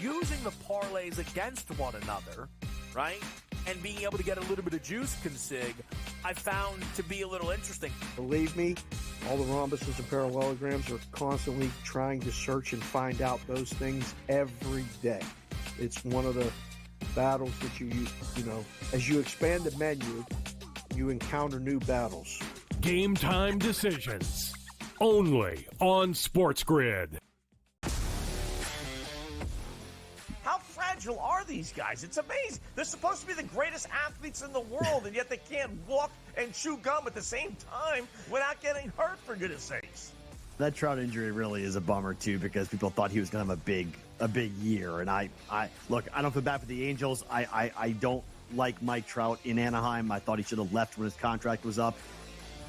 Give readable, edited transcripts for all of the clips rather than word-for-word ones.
using the parlays against one another, right, and being able to get a little bit of juice consig, I found to be a little interesting. Believe me, all the rhombuses and parallelograms are constantly trying to search and find out those things every day. It's one of the battles that you know, as you expand the menu, you encounter new battles. Game time decisions, only on SportsGrid. How fragile are these guys? It's amazing. They're supposed to be the greatest athletes in the world, and yet they can't walk and chew gum at the same time without getting hurt, for goodness sakes. That Trout injury really is a bummer, too, because people thought he was going to have a big year. And I look, I don't feel bad for the Angels. I don't like Mike Trout in Anaheim. I thought he should have left when his contract was up.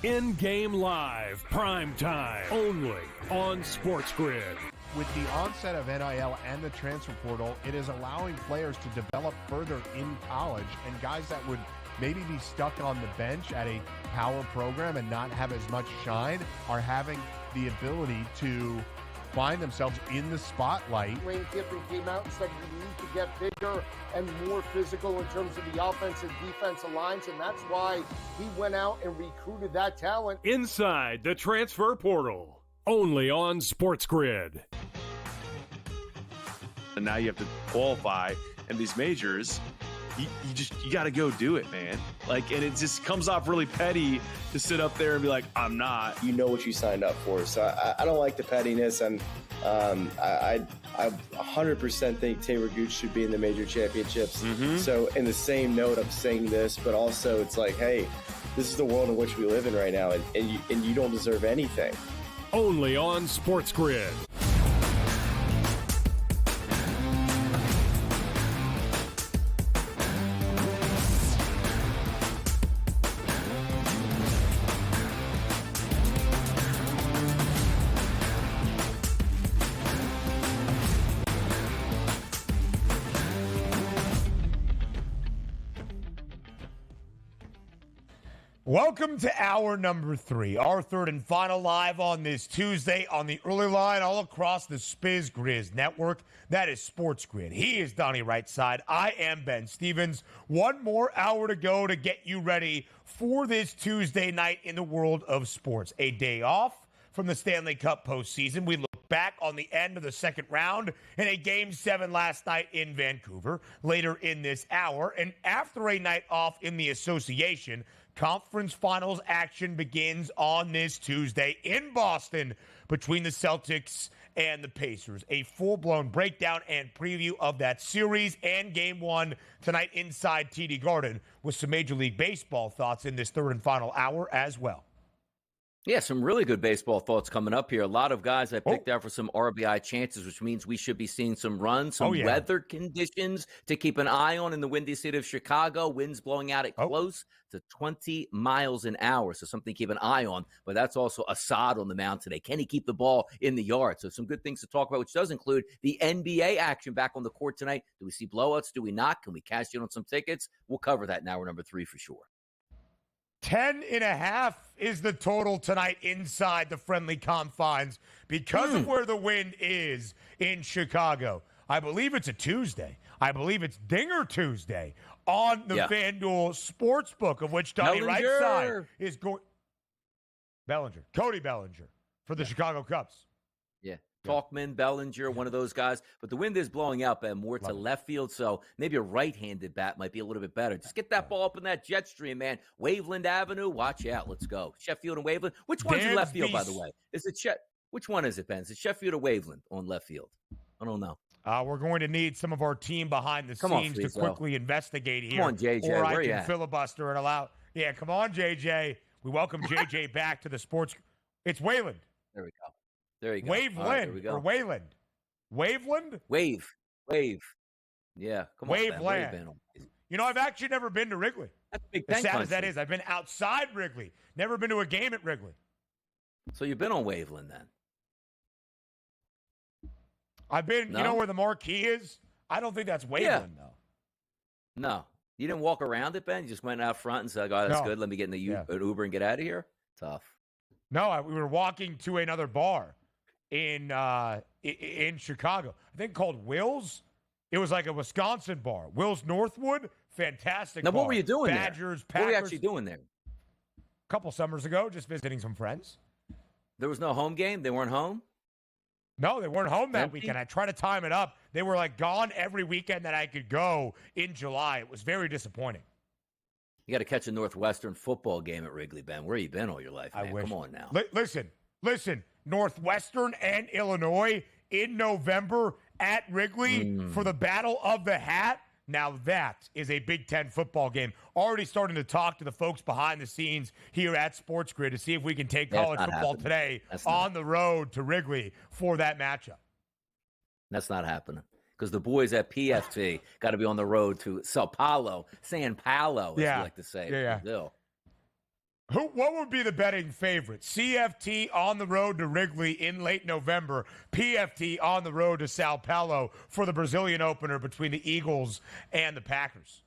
In-game live, prime time, only on SportsGrid. With the onset of NIL and the transfer portal, it is allowing players to develop further in college, and guys that would maybe be stuck on the bench at a power program and not have as much shine are having the ability to find themselves in the spotlight. Lane Kiffin came out and said we need to get bigger and more physical in terms of the offense and defensive lines, and that's why he went out and recruited that talent. Inside the transfer portal, only on SportsGrid. And now you have to qualify in these majors. You got to go do it, man. Like, and it just comes off really petty to sit up there and be like, I'm not. You know what you signed up for. So I don't like the pettiness, and I 100% think Taylor Gooch should be in the major championships. Mm-hmm. So in the same note, I'm saying this, but also it's like, hey, this is the world in which we live in right now, and you don't deserve anything. Only on SportsGrid. Welcome to hour number 3, our third and final live on this Tuesday on the early line all across the SportsGrid network. That is SportsGrid. He is Donnie Rightside. I am Ben Stevens. One more hour to go to get you ready for this Tuesday night in the world of sports. A day off from the Stanley Cup postseason. We look back on the end of the second round in a Game 7 last night in Vancouver later in this hour. And after a night off in the association, conference finals action begins on this Tuesday in Boston between the Celtics and the Pacers. A full-blown breakdown and preview of that series and Game 1 tonight inside TD Garden with some Major League Baseball thoughts in this third and final hour as well. Yeah, some really good baseball thoughts coming up here. A lot of guys I picked out for some RBI chances, which means we should be seeing some runs, some weather conditions to keep an eye on in the windy city of Chicago. Winds blowing out at close to 20 miles an hour, so something to keep an eye on. But that's also Assad on the mound today. Can he keep the ball in the yard? So some good things to talk about, which does include the NBA action back on the court tonight. Do we see blowouts? Do we not? Can we cash in on some tickets? We'll cover that in hour number 3 for sure. 10.5 is the total tonight inside the friendly confines because of where the wind is in Chicago. I believe it's a Tuesday. I believe it's Dinger Tuesday on the FanDuel Sportsbook, of which Donnie Rightside is going. Cody Bellinger for the Chicago Cubs. Yeah. Talkman, Bellinger, one of those guys. But the wind is blowing out, Ben, more to left field, so maybe a right-handed bat might be a little bit better. Just get that ball up in that jet stream, man. Waveland Avenue, watch out. Let's go. Sheffield and Waveland. Which one's in left field, by the way? Is it Which one is it, Ben? Is it Sheffield or Waveland on left field? I don't know. We're going to need some of our team behind the scenes to quickly investigate here. Come on, JJ. Or I Where can filibuster and allow. Yeah, come on, JJ. We welcome JJ back to the sports. It's Wayland. There we go. There you go. Waveland or Wayland? Waveland? Wave. Yeah, come on. Waveland. You know, I've actually never been to Wrigley. That's big as sad as that is. I've been outside Wrigley. Never been to a game at Wrigley. So you've been on Waveland then? I've been, you know where the marquee is? I don't think that's Waveland, though. No. You didn't walk around it, Ben? You just went out front and said, oh, that's good. Let me get in the an Uber and get out of here? Tough. No, we were walking to another bar in Chicago. I think called Will's It was like a Wisconsin bar. Will's Northwood, fantastic Now, bar. what were you doing Badgers, there? Packers. What were you actually doing there? A couple summers ago, just visiting some friends. There was no home game? They weren't home? No, they weren't home that Empty? weekend. I tried to time it up. They were like gone every weekend that I could go in July. It was very disappointing. You got to catch a Northwestern football game at Wrigley, Ben. Where you been all your life, man? I wish. Come on now. Listen. Northwestern and Illinois in November at Wrigley for the Battle of the Hat. Now that is a Big Ten football game. Already starting to talk to the folks behind the scenes here at SportsGrid to see if we can take college football today on the road to Wrigley for that matchup. That's not happening because the boys at PFT got to be on the road to Sao Paulo, San Paulo, as we like to say. Brazil. What would be the betting favorite? CFT on the road to Wrigley in late November, PFT on the road to Sao Paulo for the Brazilian opener between the Eagles and the Packers.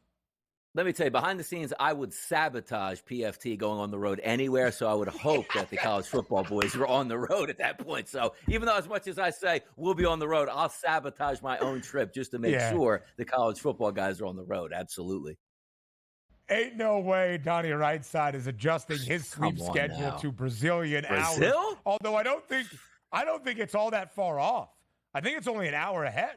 Let me tell you, behind the scenes, I would sabotage PFT going on the road anywhere, so I would hope that the college football boys were on the road at that point. So even though as much as I say we'll be on the road, I'll sabotage my own trip just to make sure the college football guys are on the road. Absolutely. Ain't no way Donnie Rightside is adjusting his sleep schedule to Brazilian hours. Although I don't think it's all that far off. I think it's only an hour ahead.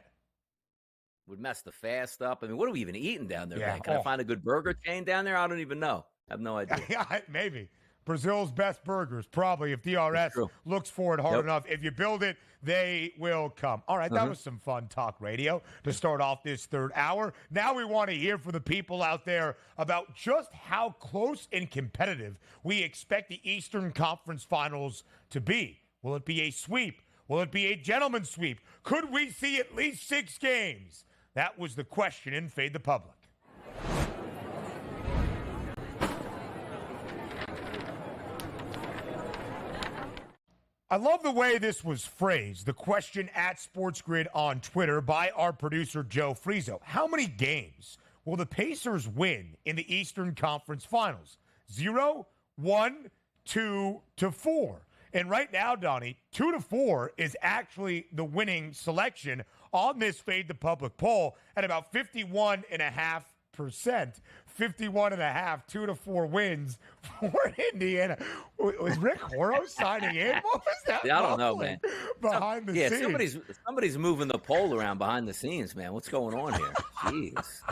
Would mess the fast up. I mean, what are we even eating down there, Yeah. man? Can I find a good burger chain down there? I don't even know. I have no idea. Maybe. Brazil's best burgers, probably, if DRS looks for it hard enough. If you build it, they will come. All right, that was some fun talk radio to start off this third hour. Now we want to hear from the people out there about just how close and competitive we expect the Eastern Conference Finals to be. Will it be a sweep? Will it be a gentleman's sweep? Could we see at least 6 games? That was the question in Fade the Public. I love the way this was phrased. The question at SportsGrid on Twitter by our producer, Joe Frieso. How many games will the Pacers win in the Eastern Conference Finals? 0, 1, 2 to 4. And right now, Donnie, 2 to 4 is actually the winning selection on this Fade the Public poll at about 51.5%. 51.5, 2 to 4 wins for Indiana. Was Rick Horo signing in? What was that? Yeah, I don't know, man. Behind the scenes. Somebody's moving the poll around behind the scenes, man. What's going on here? Jeez.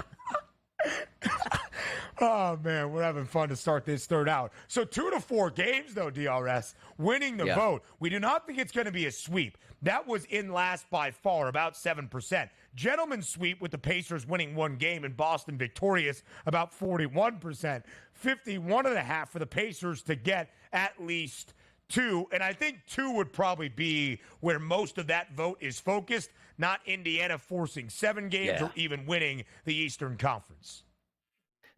Oh, man, we're having fun to start this third out. So 2 to 4 games, though, DRS, winning the vote. We do not think it's going to be a sweep. That was in last by far, about 7%. Gentleman's sweep with the Pacers winning 1 game and Boston victorious, about 41%. 51.5 for the Pacers to get at least 2. And I think 2 would probably be where most of that vote is focused, not Indiana forcing 7 games or even winning the Eastern Conference.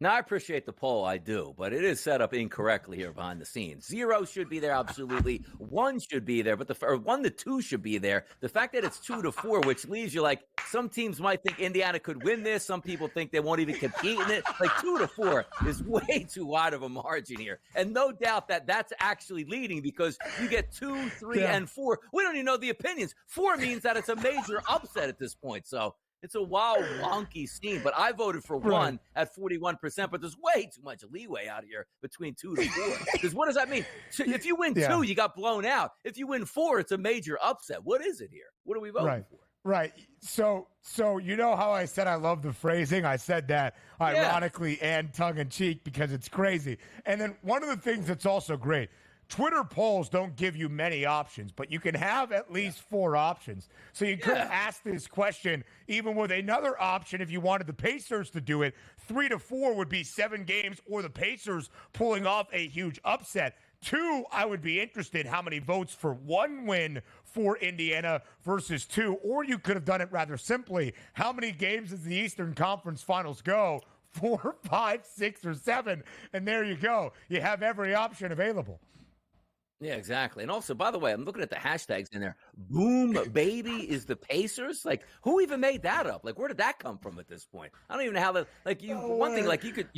Now, I appreciate the poll, I do, but it is set up incorrectly here behind the scenes. 0 should be there, absolutely. 1 should be there, but 1 to 2 should be there. The fact that it's 2 to 4, which leaves you like some teams might think Indiana could win this. Some people think they won't even compete in it. Like 2 to 4 is way too wide of a margin here. And no doubt that that's actually leading because you get 2, 3, and 4. We don't even know the opinions. 4 means that it's a major upset at this point. So it's a wild, wonky scene, but I voted for 1 at 41%, but there's way too much leeway out here between 2 to 4. Because what does that mean? If you win 2, you got blown out. If you win 4, it's a major upset. What is it here? What are we voting for? Right. So you know how I said I love the phrasing? I said that ironically and tongue-in-cheek because it's crazy. And then one of the things that's also great, Twitter polls don't give you many options, but you can have at least 4 options. So you could ask this question even with another option if you wanted the Pacers to do it. 3 to 4 would be 7 games or the Pacers pulling off a huge upset. 2, I would be interested how many votes for 1 win for Indiana versus 2. Or you could have done it rather simply. How many games does the Eastern Conference Finals go? 4, 5, 6, or 7. And there you go. You have every option available. Yeah, exactly. And also, by the way, I'm looking at the hashtags in there. Boom baby is the Pacers. Like, who even made that up? Like, where did that come from at this point? I don't even know how that. Like, you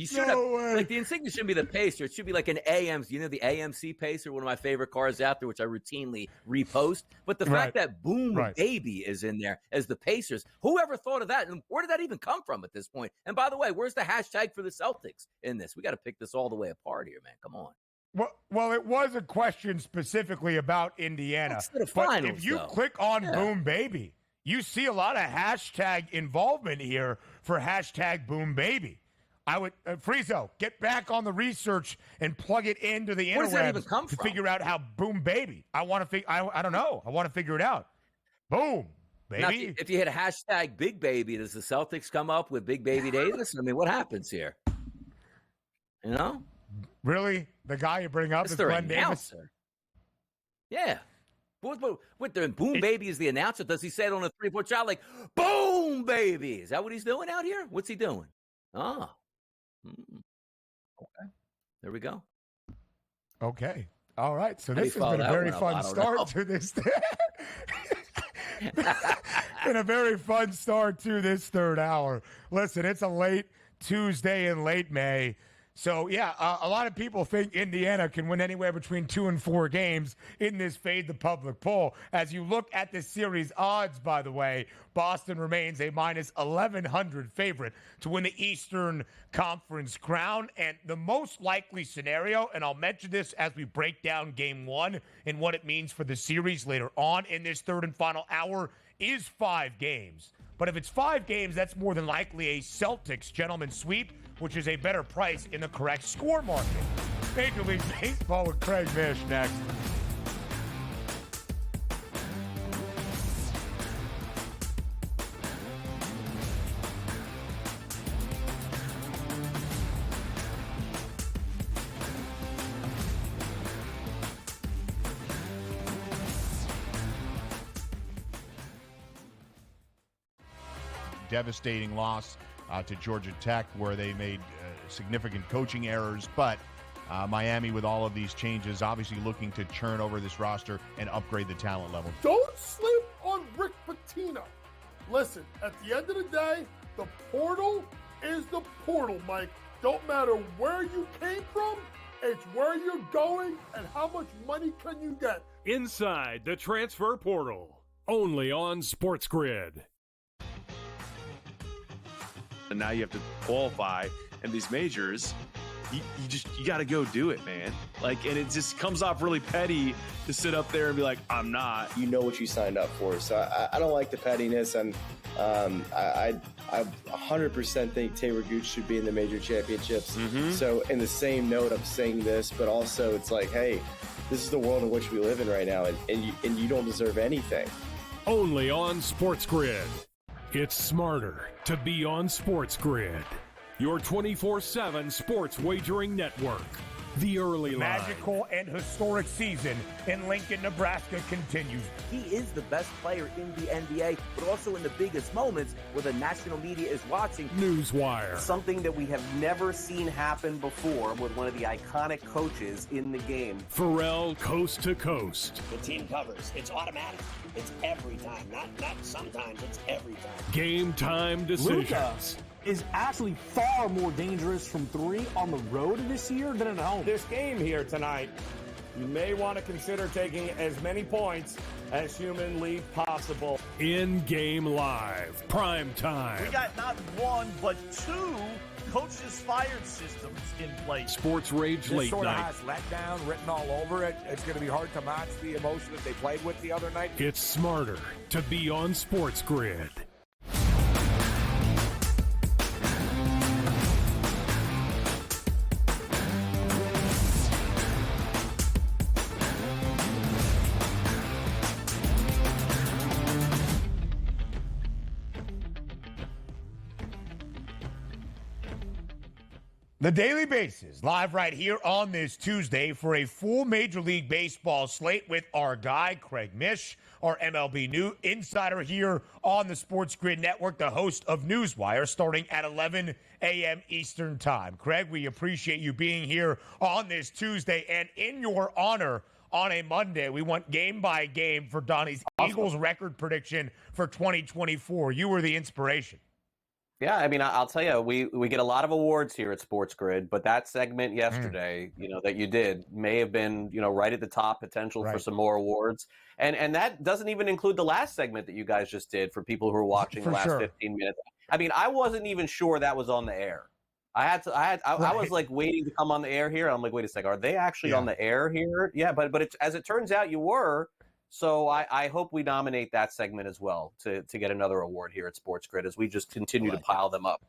should have. Like, the insignia shouldn't be the Pacer. It should be like an AMC. You know, the AMC Pacer, one of my favorite cars out there, which I routinely repost. But the fact that Boom baby is in there as the Pacers, whoever thought of that? And where did that even come from at this point? And by the way, where's the hashtag for the Celtics in this? We got to pick this all the way apart here, man. Come on. Well, it was a question specifically about Indiana. But if you click on Boom Baby, you see a lot of hashtag involvement here for hashtag Boom Baby. I would, Friezo, get back on the research and plug it into the interwebs to figure out how Boom Baby. I want to I don't know. I want to figure it out. Boom Baby. Now, if you hit a hashtag Big Baby, does the Celtics come up with Big Baby Davis? I mean, what happens here? You know? Really? The guy you bring up is Glenn Davis? Yeah. What the Boom Baby is the announcer? Does he say it on a 3-point shot like, Boom Baby? Is that what he's doing out here? What's he doing? Okay. There we go. Okay. All right. So this has been a very fun start to this. Been a very fun start to this third hour. Listen, it's a late Tuesday in late May. So, yeah, a lot of people think Indiana can win anywhere between 2 and 4 games in this Fade the Public poll. As you look at the series odds, by the way, Boston remains a minus 1,100 favorite to win the Eastern Conference crown. And the most likely scenario, and I'll mention this as we break down Game 1 and what it means for the series later on in this third and final hour, is 5 games. But if it's 5 games, that's more than likely a Celtics gentleman sweep, which is a better price in the correct score market. Major League Baseball with Craig Mish next. Devastating loss to Georgia Tech, where they made significant coaching errors. But Miami, with all of these changes, obviously looking to churn over this roster and upgrade the talent level. Don't sleep on Rick Pitino. Listen, at the end of the day, the portal is the portal, Mike. Don't matter where you came from, it's where you're going and how much money can you get. Inside the transfer portal, only on SportsGrid. And now you have to qualify, and these majors, you got to go do it, man. Like, and it just comes off really petty to sit up there and be like, I'm not. You know what you signed up for. So I don't like the pettiness, and I 100% think Taylor Gooch should be in the major championships. Mm-hmm. So in the same note, I'm saying this, but also it's like, hey, this is the world in which we live in right now, and you don't deserve anything. Only on SportsGrid. It's smarter to be on SportsGrid, your 24/7 sports wagering network. The early line. Magical and historic season in Lincoln, Nebraska continues. He is the best player in the NBA, but also in the biggest moments where the national media is watching. Newswire. Something that we have never seen happen before with one of the iconic coaches in the game. Pharrell, coast to coast. The team covers. It's automatic. It's every time. Not sometimes. It's every time. Game time decisions. Luka is actually far more dangerous from 3 on the road this year than at home. This game here tonight, you may want to consider taking as many points as humanly possible. In-game live, prime time. We got not 1, but 2 coaches fired systems in place. Sports Rage this late sort night. of has letdown written all over it. It's going to be hard to match the emotion that they played with the other night. It's smarter to be on SportsGrid. The Daily Bases, live right here on this Tuesday for a full Major League Baseball slate with our guy, Craig Mish, our MLB new insider here on the SportsGrid Network, the host of Newswire, starting at 11 a.m. Eastern Time. Craig, we appreciate you being here on this Tuesday, and in your honor, on a Monday. We went game by game for Donnie's Eagles record prediction for 2024. You were the inspiration. Yeah, I mean, I'll tell you, we get a lot of awards here at SportsGrid, but that segment yesterday, that you did may have been, right at the top potential for some more awards. And that doesn't even include the last segment that you guys just did for people who are watching the last 15 minutes. I mean, I wasn't even sure that was on the air. I was like waiting to come on the air here. I'm like, wait a second, are they actually on the air here? Yeah, but as it turns out, you were. So I hope we nominate that segment as well to get another award here at SportsGrid as we just continue to pile them up.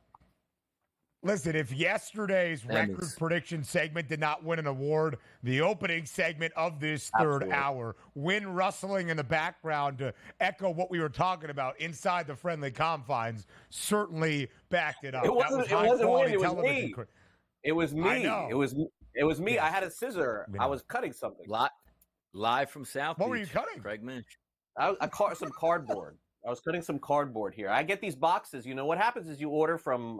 Listen, if yesterday's record prediction segment did not win an award, the opening segment of this third hour, wind rustling in the background to echo what we were talking about inside the friendly confines, certainly backed it up. It wasn't wind. It was me. It was me. I know. It was me. Yes. I had a scissor. I was cutting something. Live from South Beach. What were you cutting? Craig Mish. I caught some cardboard. I was cutting some cardboard here. I get these boxes. What happens is you order from,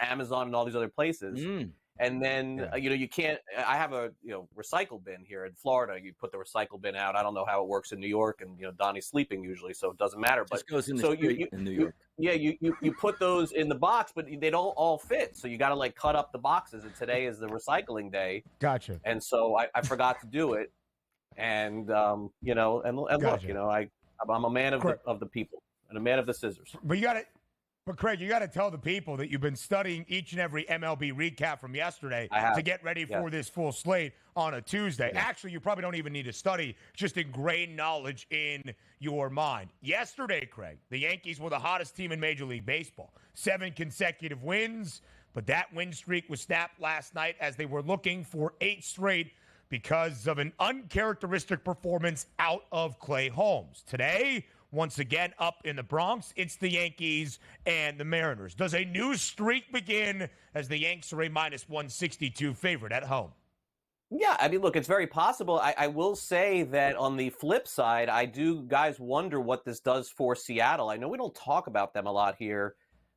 Amazon and all these other places. And then, you can't – I have a, recycle bin here in Florida. You put the recycle bin out. I don't know how it works in New York. And, Donnie's sleeping usually, so it doesn't matter. But just goes in the street in New York. You put those in the box, but they don't all fit. So you got to, cut up the boxes. And today is the recycling day. Gotcha. And so I forgot to do it. And, look, I'm a man of the people and a man of the scissors. But Craig, you got to tell the people that you've been studying each and every MLB recap from yesterday to get ready for this full slate on a Tuesday. Yeah. Actually, you probably don't even need to study, just ingrained knowledge in your mind. Yesterday, Craig, the Yankees were the hottest team in Major League Baseball. 7 consecutive wins, but that win streak was snapped last night as they were looking for 8 straight because of an uncharacteristic performance out of Clay Holmes. Today, once again, up in the Bronx, it's the Yankees and the Mariners. Does a new streak begin as the Yanks are a -162 favorite at home? Yeah, I mean, look, it's very possible. I will say that on the flip side, I do, guys, wonder what this does for Seattle. I know we don't talk about them a lot here,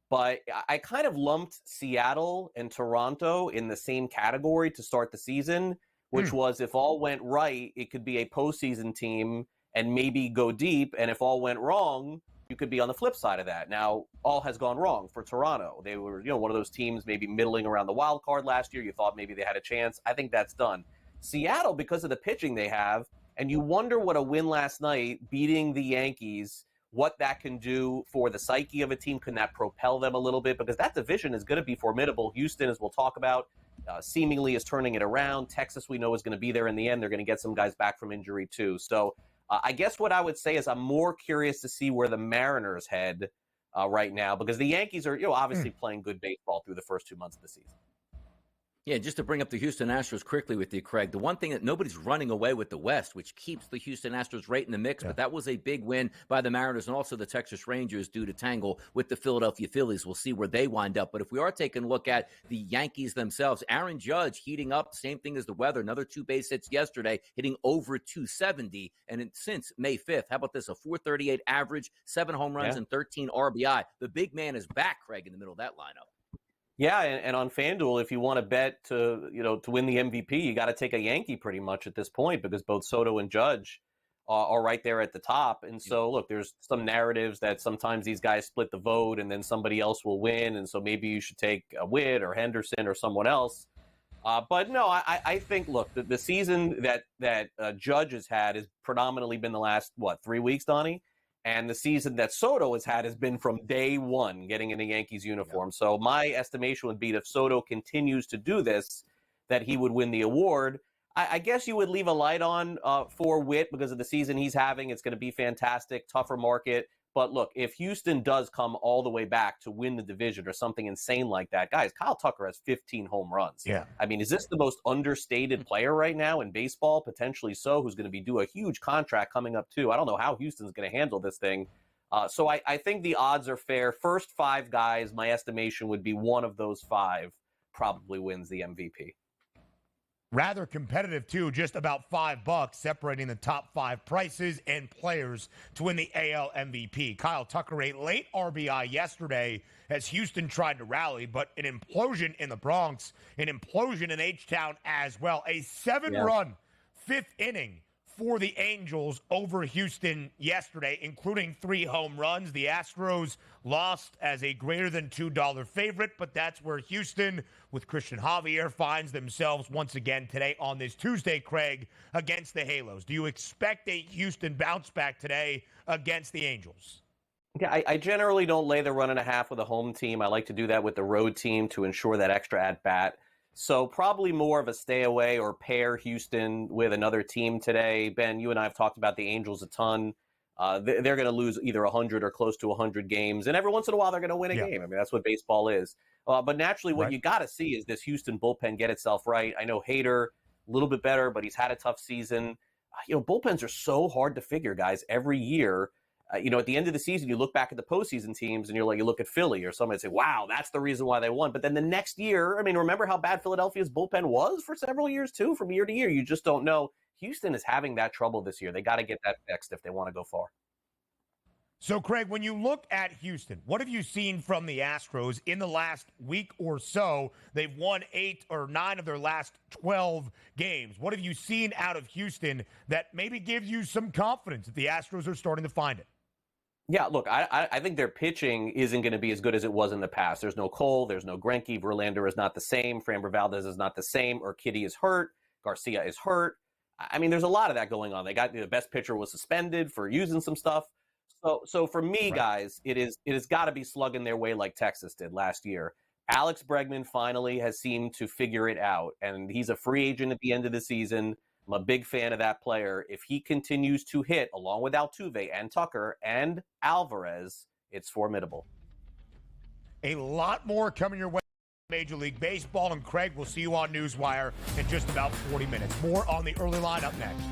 but I kind of lumped Seattle and Toronto in the same category to start the season, which was if all went right, it could be a postseason team and maybe go deep. And if all went wrong, you could be on the flip side of that. Now, all has gone wrong for Toronto. They were, one of those teams maybe middling around the wild card last year. You thought maybe they had a chance. I think that's done. Seattle, because of the pitching they have, and you wonder what a win last night, beating the Yankees, what that can do for the psyche of a team. Can that propel them a little bit? Because that division is going to be formidable. Houston, as we'll talk about, seemingly is turning it around. Texas, we know, is going to be there in the end. They're going to get some guys back from injury, too. So I guess what I would say is I'm more curious to see where the Mariners head right now, because the Yankees are, obviously playing good baseball through the first 2 months of the season. Yeah, just to bring up the Houston Astros quickly with you, Craig, the one thing that nobody's running away with the West, which keeps the Houston Astros right in the mix, but that was a big win by the Mariners and also the Texas Rangers due to tangle with the Philadelphia Phillies. We'll see where they wind up. But if we are taking a look at the Yankees themselves, Aaron Judge heating up, same thing as the weather, another 2 base hits yesterday, hitting over 270. And since May 5th, how about this, a 438 average, 7 home runs and 13 RBI. The big man is back, Craig, in the middle of that lineup. Yeah, and on FanDuel, if you want to bet to win the MVP, you got to take a Yankee pretty much at this point, because both Soto and Judge are right there at the top. And so, look, there's some narratives that sometimes these guys split the vote and then somebody else will win. And so maybe you should take Witt or Henderson or someone else. But no, I think, look, the season that Judge has had has predominantly been the last, 3 weeks, Donnie? And the season that Soto has had has been from day one, getting in a Yankees uniform. So my estimation would be that if Soto continues to do this, that he would win the award. I guess you would leave a light on for Witt because of the season he's having. It's going to be fantastic, tougher market. But look, if Houston does come all the way back to win the division or something insane like that, guys, Kyle Tucker has 15 home runs. Yeah. I mean, is this the most understated player right now in baseball? Potentially so, who's going to be due a huge contract coming up too. I don't know how Houston's going to handle this thing. So I think the odds are fair. First 5 guys, my estimation would be one of those 5 probably wins the MVP. Rather competitive, too, just about $5 separating the top 5 prices and players to win the AL MVP. Kyle Tucker, a late RBI yesterday as Houston tried to rally, but an implosion in the Bronx, an implosion in H-Town as well. A 7-run fifth inning for the Angels over Houston yesterday, including 3 home runs. The Astros lost as a greater than $2 favorite, but that's where Houston, with Christian Javier, finds themselves once again today on this Tuesday, Craig, against the Halos. Do you expect a Houston bounce back today against the Angels? Yeah, I generally don't lay the 1.5 with a home team. I like to do that with the road team to ensure that extra at-bat. So probably more of a stay away or pair Houston with another team today. Ben, you and I have talked about the Angels a ton. They're going to lose either 100 or close to 100 games, and every once in a while they're going to win a game. I mean, that's what baseball is. But naturally, what you got to see is this Houston bullpen get itself right. I know Hader, a little bit better, but he's had a tough season. Bullpens are so hard to figure, guys, every year. At the end of the season, you look back at the postseason teams and you look at Philly or somebody and say, wow, that's the reason why they won. But then the next year, remember how bad Philadelphia's bullpen was for several years too, from year to year. You just don't know. Houston is having that trouble this year. They got to get that fixed if they want to go far. So, Craig, when you look at Houston, what have you seen from the Astros in the last week or so? They've won 8 or 9 of their last 12 games. What have you seen out of Houston that maybe gives you some confidence that the Astros are starting to find it? Yeah, look, I think their pitching isn't going to be as good as it was in the past. There's no Cole, there's no Greinke, Verlander is not the same, Framber Valdez is not the same, Urquidy is hurt, Garcia is hurt. There's a lot of that going on. They got the best pitcher was suspended for using some stuff. So for me, guys, it has got to be slugging their way like Texas did last year. Alex Bregman finally has seemed to figure it out, and he's a free agent at the end of the season. I'm a big fan of that player. If he continues to hit, along with Altuve and Tucker and Alvarez, it's formidable. A lot more coming your way. Major League Baseball, and Craig, we'll see you on Newswire in just about 40 minutes. More on the early line up next.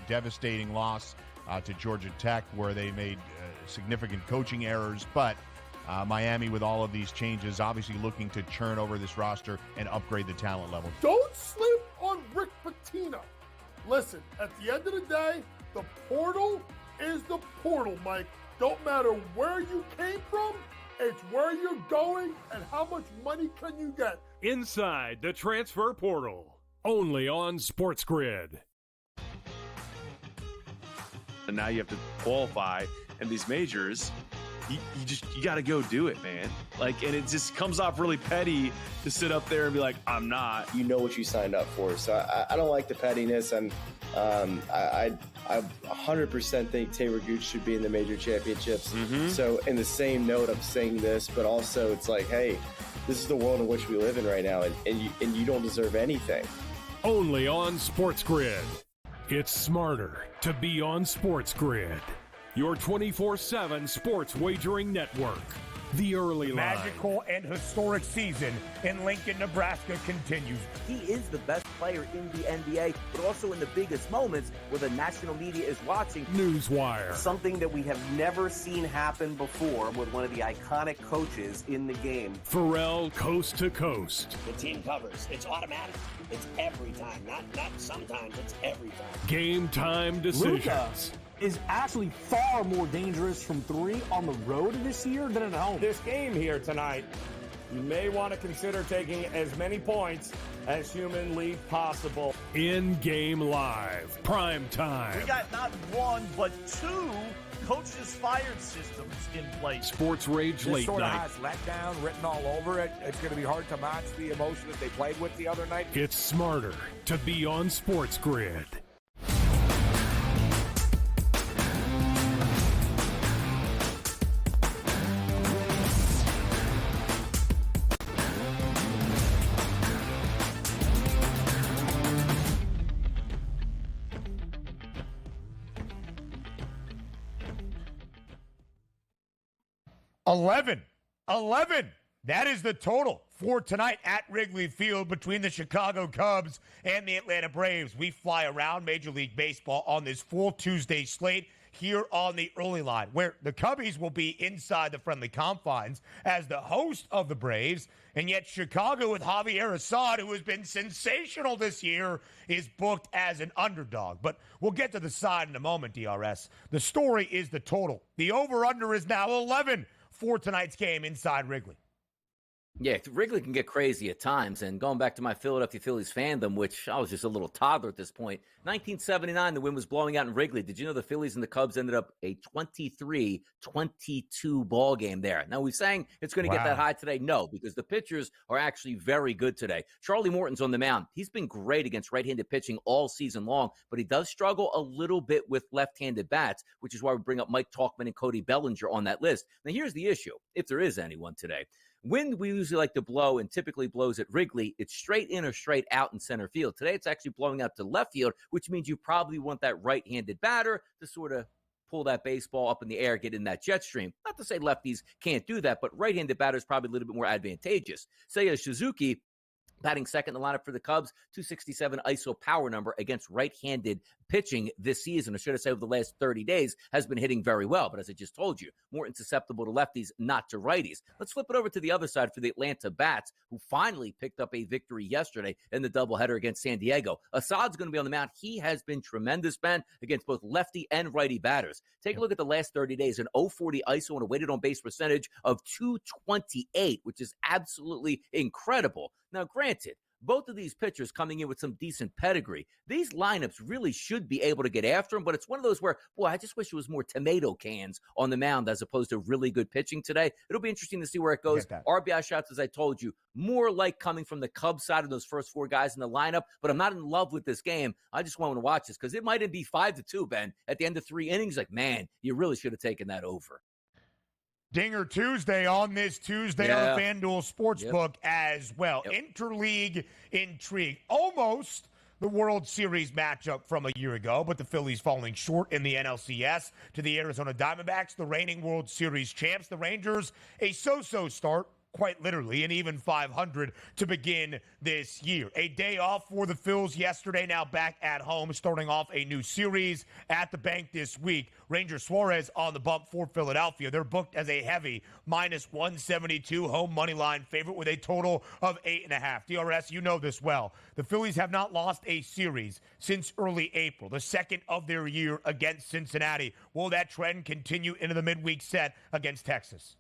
Devastating loss to Georgia Tech, where they made significant coaching errors. But Miami, with all of these changes, obviously looking to churn over this roster and upgrade the talent level. Don't sleep on Rick Pitino. Listen, at the end of the day, the portal is the portal, Mike. Don't matter where you came from, it's where you're going and how much money can you get. Inside the transfer portal, only on SportsGrid. And now you have to qualify, and these majors, you got to go do it, man. And it just comes off really petty to sit up there and be like, I'm not. You know what you signed up for. So I don't like the pettiness, and I 100% think Taylor Gooch should be in the major championships. So in the same note, I'm saying this, but also it's like, hey, this is the world in which we live in right now, and you don't deserve anything. Only on SportsGrid. It's smarter to be on SportsGrid, your 24/7 sports wagering network. The early line. Magical and historic season in Lincoln, Nebraska continues. He is the best player in the NBA, but also in the biggest moments where the national media is watching. Newswire. Something that we have never seen happen before with one of the iconic coaches in the game. Pharrell, coast to coast. The team covers. It's automatic. It's every time. Not sometimes. It's every time. Game time decisions. Luka is actually far more dangerous from 3 on the road this year than at home. This game here tonight, you may want to consider taking as many points as humanly possible. In-game live, prime time. We got not 1, but 2 coaches fired systems in place. Sports Rage This late sort of night. has letdown written all over it. It's going to be hard to match the emotion that they played with the other night. It's smarter to be on SportsGrid. $11. That is the total for tonight at Wrigley Field between the Chicago Cubs and the Atlanta Braves. We fly around Major League Baseball on this full Tuesday slate here on the early line, where the Cubbies will be inside the friendly confines as the host of the Braves, and yet Chicago with Javier Assad, who has been sensational this year, is booked as an underdog. But we'll get to the side in a moment, DRS. The story is the total. The over-under is now 11 for tonight's game inside Wrigley. Yeah, Wrigley can get crazy at times. And going back to my Philadelphia Phillies fandom, which I was just a little toddler at this point, 1979, the wind was blowing out in Wrigley. Did you know the Phillies and the Cubs ended up a 23-22 ball game there? Now, we're saying it's going to get that high today. No, because the pitchers are actually very good today. Charlie Morton's on the mound. He's been great against right-handed pitching all season long, but he does struggle a little bit with left-handed bats, which is why we bring up Mike Tauchman and Cody Bellinger on that list. Now, here's the issue, if there is anyone today. Wind we usually like to blow and typically blows at Wrigley, it's straight in or straight out in center field. Today it's actually blowing out to left field, which means you probably want that right-handed batter to sort of pull that baseball up in the air, get in that jet stream. Not to say lefties can't do that, but right-handed batter is probably a little bit more advantageous. Seiya Suzuki, batting second in the lineup for the Cubs, 267 ISO power number against right-handed pitching this season, or should I say over the last 30 days, has been hitting very well. But as I just told you, more susceptible to lefties, not to righties. Let's flip it over to the other side for the Atlanta Bats, who finally picked up a victory yesterday in the doubleheader against San Diego. Assad's going to be on the mound. He has been tremendous, Ben, against both lefty and righty batters. Take a look at the last 30 days, an 0.40 ISO and a weighted on base percentage of 228, which is absolutely incredible. Now, granted, both of these pitchers coming in with some decent pedigree. These lineups really should be able to get after them, but it's one of those where, boy, I just wish it was more tomato cans on the mound as opposed to really good pitching today. It'll be interesting to see where it goes. RBI shots, as I told you, more like coming from the Cubs side of those first four guys in the lineup, but I'm not in love with this game. I just want to watch this because it might be 5-2, Ben, at the end of 3 innings. Like, man, you really should have taken that over. Dinger Tuesday on this Tuesday on FanDuel Sportsbook as well. Interleague intrigue. Almost the World Series matchup from a year ago, but the Phillies falling short in the NLCS to the Arizona Diamondbacks, the reigning World Series champs. The Rangers, a so-so start, quite literally, and even 500 to begin this year. A day off for the Phils yesterday, now back at home, starting off a new series at the bank this week. Ranger Suarez on the bump for Philadelphia. They're booked as a heavy -172 home money line favorite with a total of 8.5. DRS, you know this well. The Phillies have not lost a series since early April, the second of their year against Cincinnati. Will that trend continue into the midweek set against Texas?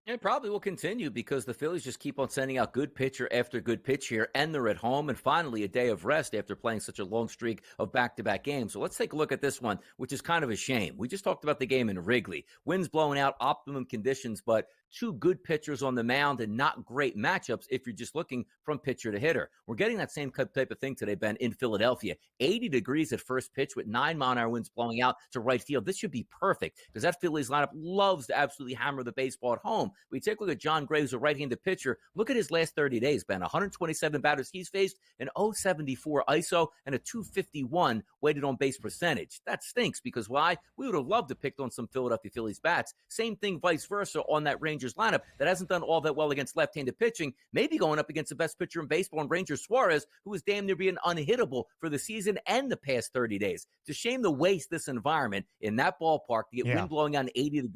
It probably will continue because the Phillies just keep on sending out good pitcher after good pitch here, and they're at home, and finally a day of rest after playing such a long streak of back-to-back games. So let's take a look at this one, which is kind of a shame. We just talked about the game in Wrigley. Winds blowing out, optimum conditions, but two good pitchers on the mound and not great matchups if you're just looking from pitcher to hitter. We're getting that same type of thing today, Ben, in Philadelphia. 80 degrees at first pitch with 9-mile-an-hour winds blowing out to right field. This should be perfect because that Phillies lineup loves to absolutely hammer the baseball at home. We take a look at John Graves, a right-handed pitcher. Look at his last 30 days, Ben. 127 batters he's faced, an 0.74 ISO, and a 251 weighted on base percentage. That stinks because why? We would have loved to pick on some Philadelphia Phillies bats. Same thing vice versa on that Rangers lineup that hasn't done all that well against left-handed pitching, maybe going up against the best pitcher in baseball in Ranger Suarez, who is damn near being unhittable for the season and the past 30 days. It's a shame to waste this environment in that ballpark to get wind blowing on 80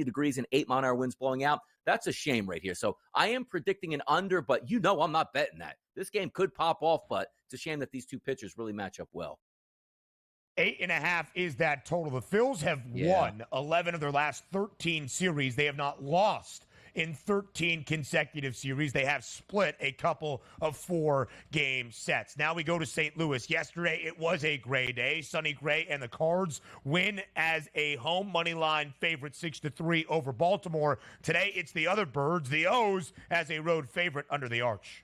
degrees and 8-mile-an-hour winds blowing out. That's a shame right here. So I am predicting an under, but you know I'm not betting that. This game could pop off, but it's a shame that these two pitchers really match up well. 8.5 is that total. The Phils have won 11 of their last 13 series. They have not lost in 13 consecutive series. They have split a couple of 4-game sets. Now we go to St. Louis. Yesterday, it was a gray day. Sonny Gray and the Cards win as a home money line favorite 6-3 over Baltimore. Today, it's the other Birds, the O's, as a road favorite under the arch.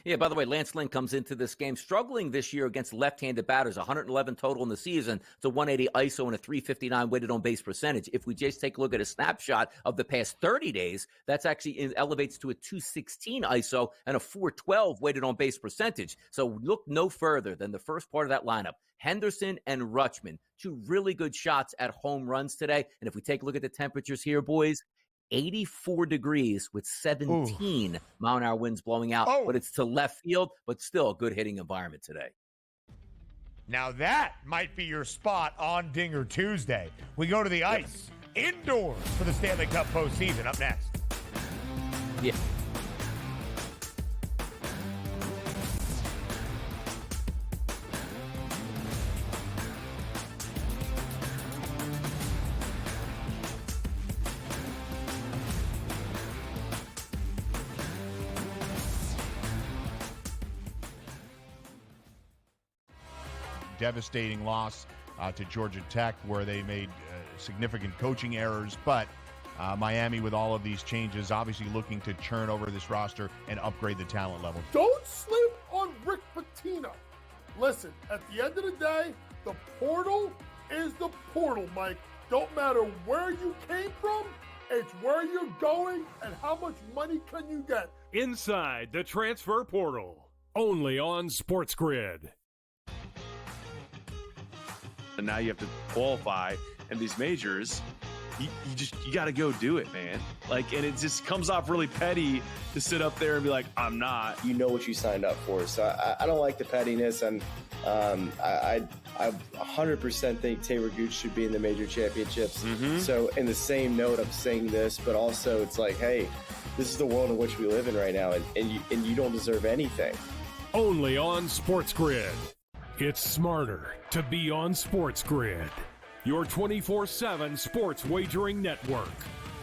Yeah, by the way, Lance Lynn comes into this game struggling this year against left-handed batters, 111 total in the season. It's a 180 ISO and a 359 weighted on base percentage. If we just take a look at a snapshot of the past 30 days, that's actually elevates to a 216 ISO and a 412 weighted on base percentage. So look no further than the first part of that lineup. Henderson and Rutschman, two really good shots at home runs today. And if we take a look at the temperatures here, boys, 84 degrees with 17-mile-an-hour winds blowing out. But it's to left field, but still a good hitting environment today. Now that might be your spot on Dinger Tuesday. We go to the ice indoors for the Stanley Cup postseason. Up next. Yeah. Devastating loss to Georgia Tech, where they made significant coaching errors. But Miami, with all of these changes, obviously looking to churn over this roster and upgrade the talent level. Don't sleep on Rick Pitino. Listen, at the end of the day, the portal is the portal, Mike. Don't matter where you came from, it's where you're going and how much money can you get. Inside the transfer portal, only on SportsGrid. And now you have to qualify, and these majors, you got to go do it, man. Like, and it just comes off really petty to sit up there and be like, I'm not. You know what you signed up for. So I don't like the pettiness, and I 100% think Taylor Gooch should be in the major championships. So in the same note, I'm saying this, but also it's like, hey, this is the world in which we live in right now, and you don't deserve anything. Only on SportsGrid. It's smarter to be on SportsGrid, your 24/7 sports wagering network.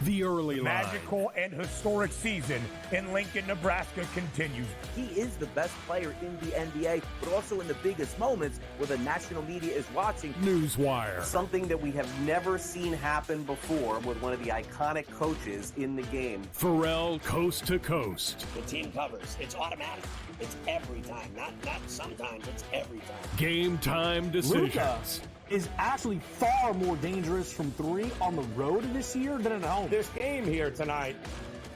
The early line. Magical and historic season in Lincoln, Nebraska continues. He is the best player in the NBA, but also in the biggest moments where the national media is watching. Newswire. Something that we have never seen happen before with one of the iconic coaches in the game. Pharrell, coast to coast. The team covers. It's automatic. It's every time. Not sometimes. It's every time. Game time decisions. Luka is actually far more dangerous from three on the road this year than at home. This game here tonight,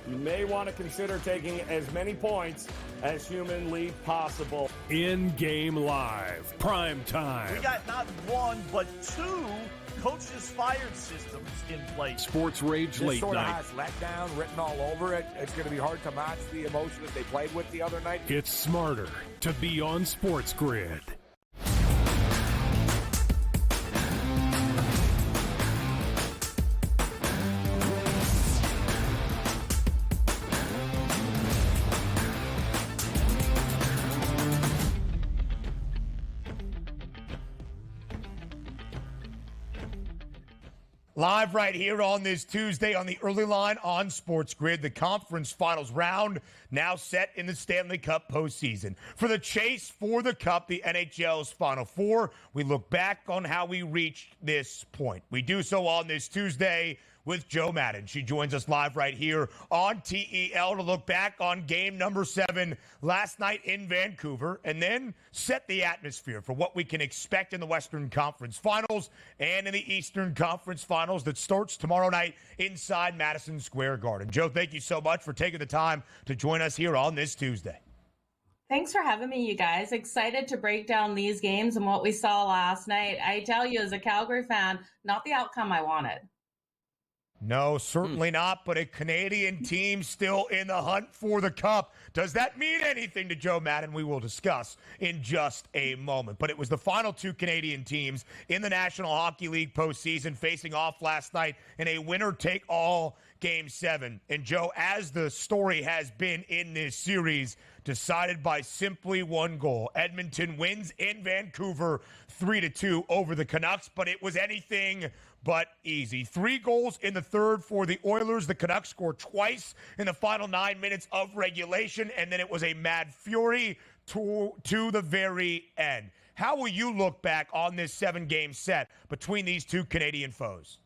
you may want to consider taking as many points as humanly possible. In-game live, prime time. We got not one, but two coaches fired systems in place. Sports Rage This late sort of night. has letdown written all over it. It's going to be hard to match the emotion that they played with the other night. It's smarter to be on SportsGrid. Live right here on this Tuesday on the early line on SportsGrid. The conference finals round now set in the Stanley Cup postseason. For the chase for the Cup, the NHL's Final Four, we look back on how we reached this point. We do so on this Tuesday with Joe Madden. She joins us live right here on TEL to look back on game number 7 last night in Vancouver and then set the atmosphere for what we can expect in the Western Conference Finals and in the Eastern Conference Finals that starts tomorrow night inside Madison Square Garden. Joe, thank you so much for taking the time to join us here on this Tuesday. Thanks for having me, you guys. Excited to break down these games and what we saw last night. I tell you, as a Calgary fan, not the outcome I wanted. No, certainly not, but a Canadian team still in the hunt for the Cup. Does that mean anything to Joe Madden? We will discuss in just a moment. But it was the final two Canadian teams in the National Hockey League postseason facing off last night in a winner-take-all Game 7. And Joe, as the story has been in this series, decided by simply one goal. Edmonton wins in Vancouver 3-2 over the Canucks, but it was anything but easy. 3 goals in the third for the Oilers. The Canucks scored twice in the final 9 minutes of regulation, and then it was a mad fury to the very end. How will you look back on this 7-game set between these two Canadian foes?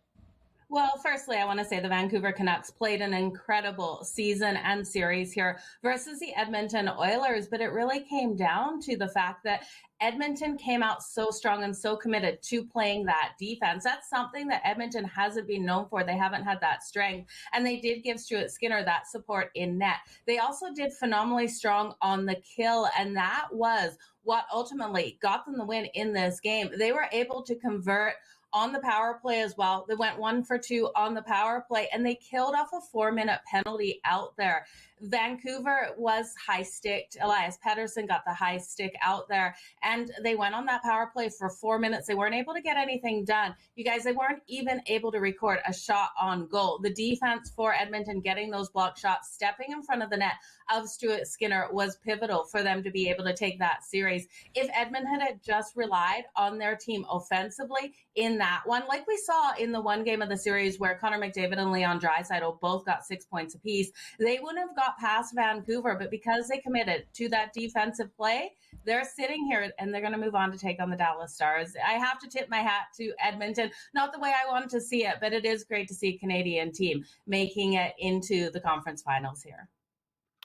Well, firstly, I want to say the Vancouver Canucks played an incredible season and series here versus the Edmonton Oilers, but it really came down to the fact that Edmonton came out so strong and so committed to playing that defense. That's something that Edmonton hasn't been known for. They haven't had that strength, and they did give Stuart Skinner that support in net. They also did phenomenally strong on the kill, and that was what ultimately got them the win in this game. They were able to convert on the power play as well. They went 1 for 2 on the power play, and they killed off a 4-minute penalty out there. Vancouver was high-sticked. Elias Pettersson got the high stick out there, and they went on that power play for 4 minutes. They weren't able to get anything done. You guys, they weren't even able to record a shot on goal. The defense for Edmonton getting those block shots, stepping in front of the net of Stuart Skinner was pivotal for them to be able to take that series. If Edmonton had just relied on their team offensively in that one, like we saw in the one game of the series where Connor McDavid and Leon Draisaitl both got 6 points apiece, they wouldn't have got past Vancouver. But because they committed to that defensive play, they're sitting here and they're going to move on to take on the Dallas Stars. I have to tip my hat to Edmonton. Not the way I wanted to see it, but it is great to see a Canadian team making it into the conference finals here.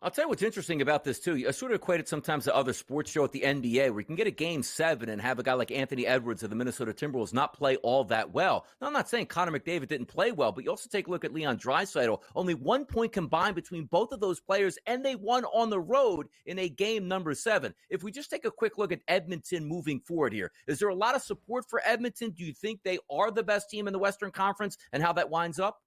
I'll tell you what's interesting about this, too. I sort of equate it sometimes to other sports show at the NBA, where you can get a Game 7 and have a guy like Anthony Edwards of the Minnesota Timberwolves not play all that well. Now, I'm not saying Connor McDavid didn't play well, but you also take a look at Leon Draisaitl. Only 1 point combined between both of those players, and they won on the road in a game number 7. If we just take a quick look at Edmonton moving forward here, is there a lot of support for Edmonton? Do you think they are the best team in the Western Conference and how that winds up?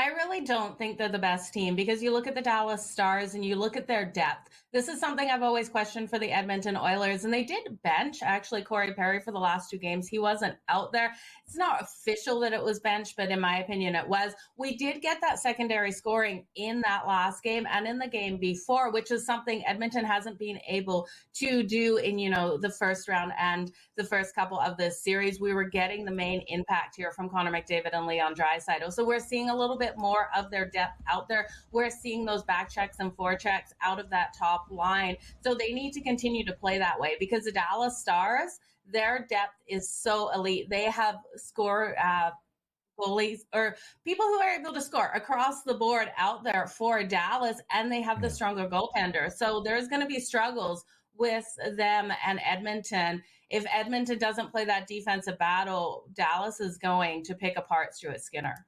I really don't think they're the best team because you look at the Dallas Stars and you look at their depth. This is something I've always questioned for the Edmonton Oilers, and they did bench, actually, Corey Perry for the last 2 games. He wasn't out there. It's not official that it was benched, but in my opinion, it was. We did get that secondary scoring in that last game and in the game before, which is something Edmonton hasn't been able to do in, the first round and the first couple of this series. We were getting the main impact here from Connor McDavid and Leon Draisaitl. So we're seeing a little bit more of their depth out there. We're seeing those back checks and forechecks out of that top line. So they need to continue to play that way because the Dallas Stars, their depth is so elite. They have goalies or people who are able to score across the board out there for Dallas, and they have the stronger goaltender. So there's going to be struggles with them and Edmonton. If Edmonton doesn't play that defensive battle, Dallas is going to pick apart Stuart Skinner.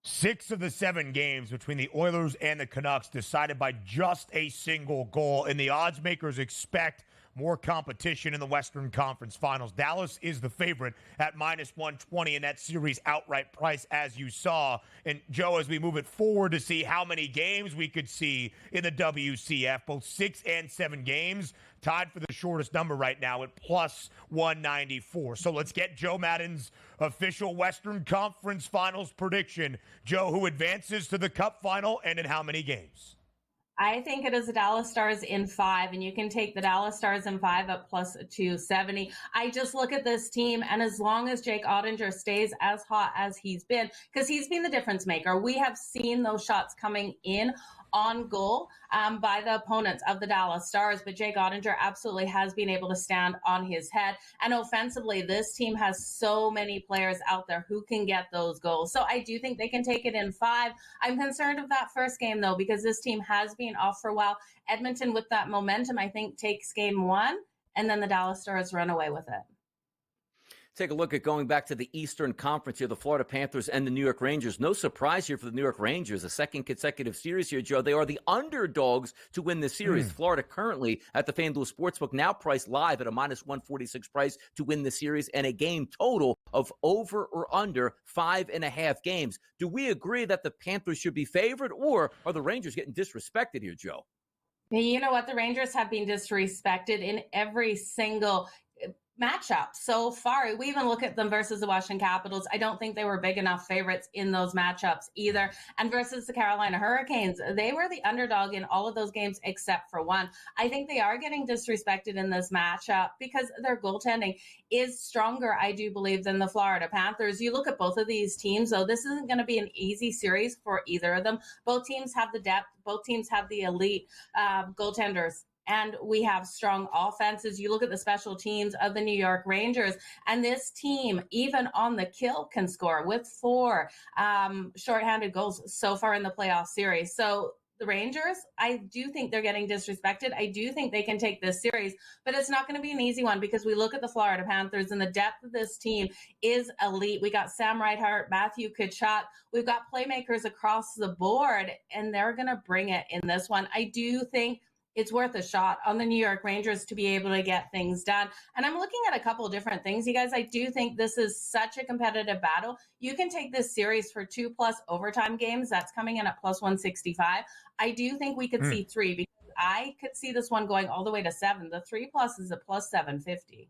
6 of the 7 games between the Oilers and the Canucks decided by just a single goal, and the odds makers expect more competition in the Western Conference Finals. Dallas is the favorite at -120 in that series outright price, as you saw. And, Joe, as we move it forward to see how many games we could see in the WCF, both 6 and 7 games, tied for the shortest number right now at +194. So let's get Joe Madden's official Western Conference Finals prediction. Joe, who advances to the Cup Final and in how many games? I think it is the Dallas Stars in 5, and you can take the Dallas Stars in 5 at +270. I just look at this team, and as long as Jake Ottinger stays as hot as he's been, because he's been the difference maker, we have seen those shots coming in on goal by the opponents of the Dallas Stars, but Jake Ottinger absolutely has been able to stand on his head. And offensively, this team has so many players out there who can get those goals. So I do think they can take it in 5. I'm concerned of that first game, though, because this team has been off for a while. Edmonton, with that momentum, I think takes game 1, and then the Dallas Stars run away with it. Take a look at going back to the Eastern Conference here, the Florida Panthers and the New York Rangers. No surprise here for the New York Rangers, a second consecutive series here, Joe. They are the underdogs to win this series. Florida currently at the FanDuel Sportsbook, now priced live at a -146 price to win the series, and a game total of over or under 5.5 games. Do we agree that the Panthers should be favored, or are the Rangers getting disrespected here, Joe? You know what? The Rangers have been disrespected in every single matchup so far. We even look at them versus the Washington Capitals. I don't think they were big enough favorites in those matchups either. And versus the Carolina Hurricanes, they were the underdog in all of those games except for one. I think they are getting disrespected in this matchup because their goaltending is stronger, I do believe, than the Florida Panthers. You look at both of these teams, though, this isn't going to be an easy series for either of them. Both teams have the depth. Both teams have the elite goaltenders. And we have strong offenses. You look at the special teams of the New York Rangers, and this team, even on the kill, can score with 4 shorthanded goals so far in the playoff series. So the Rangers, I do think they're getting disrespected. I do think they can take this series, but it's not going to be an easy one because we look at the Florida Panthers, and the depth of this team is elite. We got Sam Reinhart, Matthew Tkachuk. We've got playmakers across the board, and they're going to bring it in this one. I do think it's worth a shot on the New York Rangers to be able to get things done. And I'm looking at a couple of different things, you guys. I do think this is such a competitive battle. You can take this series for 2+ overtime games. That's coming in at plus 165. I do think we could see 3, because I could see this one going all the way to 7. The 3+ is at plus 750.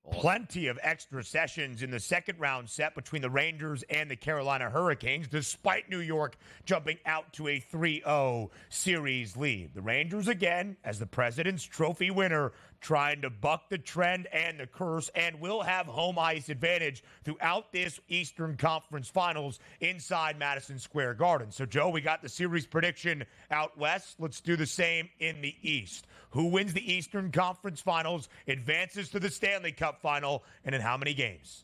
Plenty of extra sessions in the second round set between the Rangers and the Carolina Hurricanes, despite New York jumping out to a 3-0 series lead. The Rangers, again, as the President's Trophy winner, trying to buck the trend and the curse, and will have home ice advantage throughout this Eastern Conference Finals inside Madison Square Garden. So, Joe, we got the series prediction out west. Let's do the same in the East. Who wins the Eastern Conference Finals, advances to the Stanley Cup Final, and in how many games?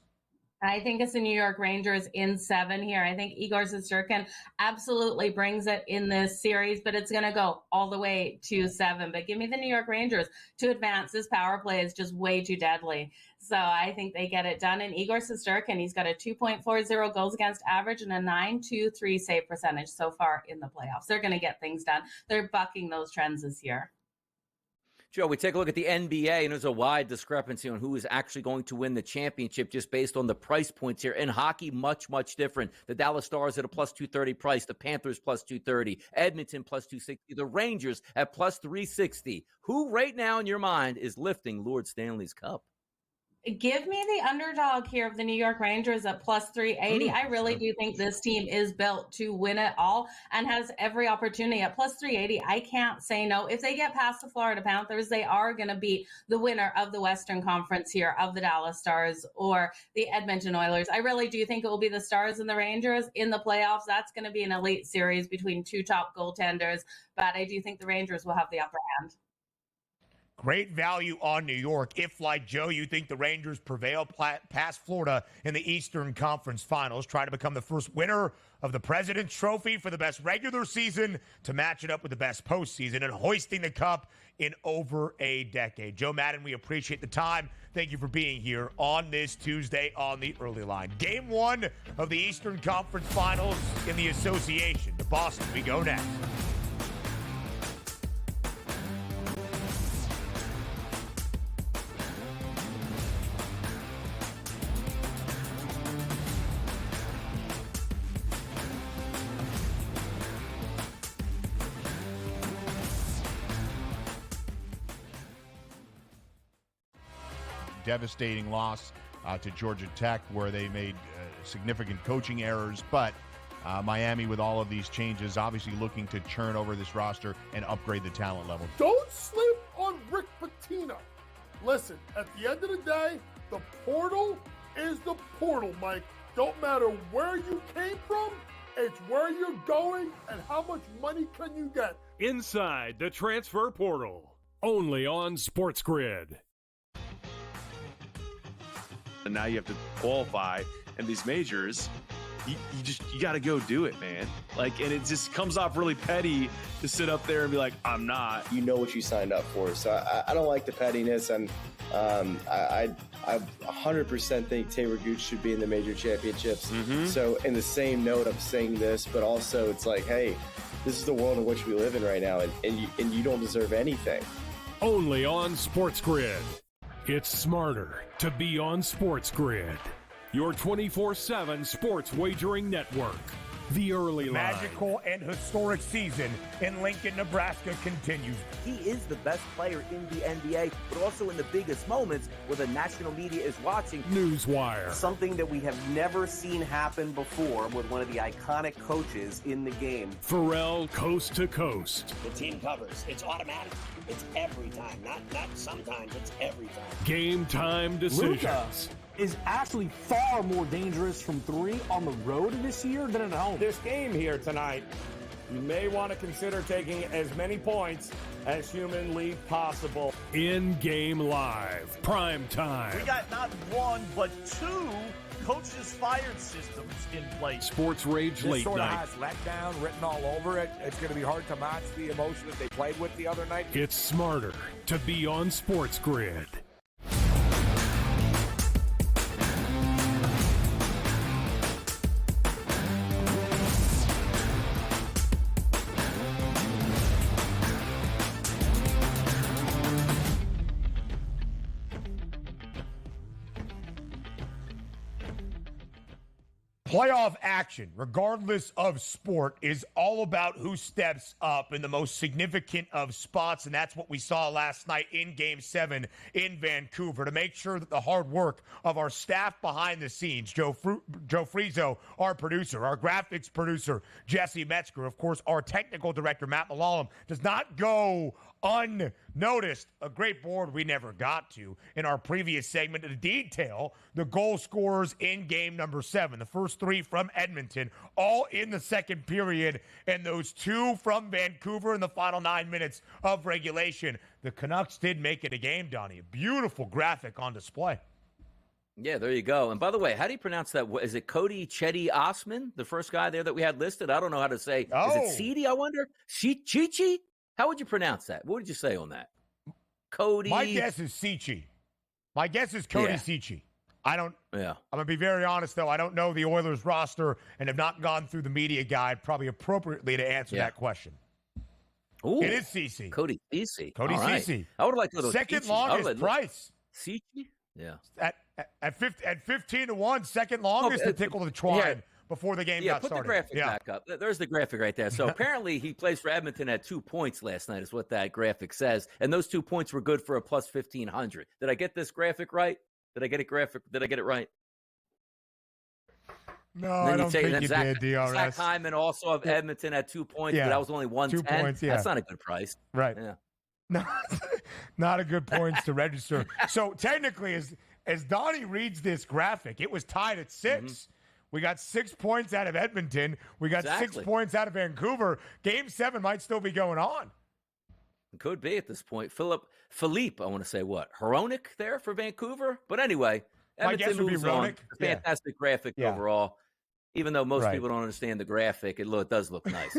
I think it's the New York Rangers in 7 here. I think Igor Shesterkin absolutely brings it in this series, but it's going to go all the way to 7. But give me the New York Rangers to advance. This power play is just way too deadly. So I think they get it done. And Igor Shesterkin, he's got a 2.40 goals against average and a 9.23 save percentage so far in the playoffs. They're going to get things done. They're bucking those trends this year. Joe, we take a look at the NBA, and there's a wide discrepancy on who is actually going to win the championship just based on the price points here. In hockey, much, much different. The Dallas Stars at a plus 230 price, the Panthers plus 230, Edmonton plus 260, the Rangers at plus 360. Who right now in your mind is lifting Lord Stanley's Cup? Give me the underdog here of the New York Rangers at plus 380. I really do think this team is built to win it all and has every opportunity at plus 380. I can't say no. If they get past the Florida Panthers, they are going to beat the winner of the Western Conference here of the Dallas Stars or the Edmonton Oilers. I really do think it will be the Stars and the Rangers in the playoffs. That's going to be an elite series between 2 top goaltenders, but I do think the Rangers will have the upper hand. Great value on New York. If, like Joe, you think the Rangers prevail past Florida in the Eastern Conference Finals, try to become the first winner of the President's Trophy for the best regular season to match it up with the best postseason and hoisting the cup in over a decade. Joe Madden, we appreciate the time. Thank you for being here on this Tuesday on the early line. Game 1 of the Eastern Conference Finals in the association. To Boston, we go next. Devastating loss to Georgia Tech, where they made significant coaching errors. But Miami, with all of these changes, obviously looking to churn over this roster and upgrade the talent level. Don't sleep on Rick Pitino. Listen, at the end of the day, the portal is the portal, Mike. Don't matter where you came from, it's where you're going and how much money can you get. Inside the transfer portal, only on SportsGrid. And now you have to qualify, and these majors, you got to go do it, man. Like, and it just comes off really petty to sit up there and be like, I'm not. You know what you signed up for. So I don't like the pettiness, and I 100% think Taylor Gooch should be in the major championships. So in the same note, I'm saying this, but also it's like, hey, this is the world in which we live in right now, and you don't deserve anything. Only on SportsGrid. It's smarter to be on SportsGrid, your 24/7 sports wagering network. The early line. Magical and historic season in Lincoln, Nebraska continues. He is the best player in the NBA, but also in the biggest moments where the national media is watching. Newswire. Something that we have never seen happen before with one of the iconic coaches in the game. Pharrell, coast to coast. The team covers. It's automatic. It's every time. Not sometimes. It's every time. Game time decisions. Luka is actually far more dangerous from 3 on the road this year than at home. This game here tonight, you may want to consider taking as many points as humanly possible. In-game live, prime time. We got not 1, but 2 coaches fired systems in place. Sports Rage This Late sort of Night. has letdown written all over it. It's going to be hard to match the emotion that they played with the other night. It's smarter to be on SportsGrid. Playoff action, regardless of sport, is all about who steps up in the most significant of spots, and that's what we saw last night in Game 7 in Vancouver. To make sure that the hard work of our staff behind the scenes, Joe Frieso, our producer, our graphics producer, Jesse Metzger, of course, our technical director, Matt Malalam, does not go unnoticed. A great board we never got to in our previous segment to detail the goal scorers in game number 7. The first 3 from Edmonton, all in the second period, and those 2 from Vancouver in the final 9 minutes of regulation. The Canucks did make it a game, Donnie. A beautiful graphic on display. Yeah, there you go. And by the way, how do you pronounce that? Is it Cody Chetty Osman, the first guy there that we had listed? I don't know how to say. Oh. Is it Cedi, I wonder? Chichi? How would you pronounce that? What did you say on that? Cody? My guess is Cici. My guess is Cody Cici. I don't. Yeah. I'm going to be very honest, though. I don't know the Oilers roster and have not gone through the media guide probably appropriately to answer that question. Ooh, it is Cici. Cody Cici. Cody Cici. I would like a little second Cici. longest price. Cici? Yeah. At 15-1, second longest to tickle the twine. Before the game got put started. The graphic back up. There's the graphic right there. So apparently he plays for Edmonton at 2 points last night is what that graphic says. And those 2 points were good for a plus 1,500. Did I get this graphic right? Did I get it right? No, I don't think you did, DRS. Zach Hyman also of Edmonton at 2 points, but that was only 110. 2 points, That's not a good price. Right. Yeah. No, not a good points to register. So technically, as Donnie reads this graphic, it was tied at 6. Mm-hmm. We got 6 points out of Edmonton. We got 6 points out of Vancouver. Game 7 might still be going on. It could be at this point. Philippe, I want to say what? Hronek there for Vancouver? But anyway, Edmonton moves on. Fantastic graphic overall. Even though most people don't understand the graphic, it does look nice.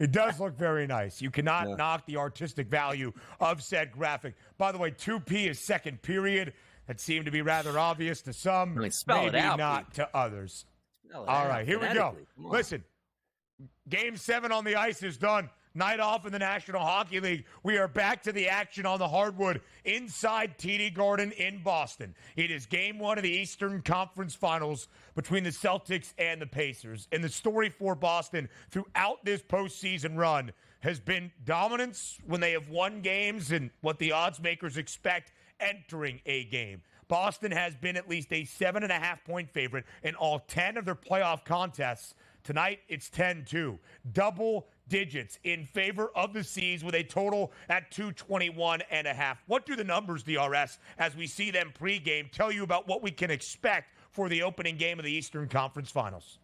It does look very nice. You cannot knock the artistic value of said graphic. By the way, 2P is second period. That seemed to be rather obvious to some, maybe not to others. All right, here we go. Listen, Game 7 on the ice is done. Night off in the National Hockey League. We are back to the action on the hardwood inside TD Garden in Boston. It is Game 1 of the Eastern Conference Finals between the Celtics and the Pacers. And the story for Boston throughout this postseason run has been dominance when they have won games and what the odds makers expect entering a game. Boston has been at least a 7.5-point favorite in all 10 of their playoff contests. Tonight, it's 10-2. Double digits in favor of the Seas with a total at 221.5. What do the numbers, DRS, as we see them pregame, tell you about what we can expect for the opening game of the Eastern Conference Finals?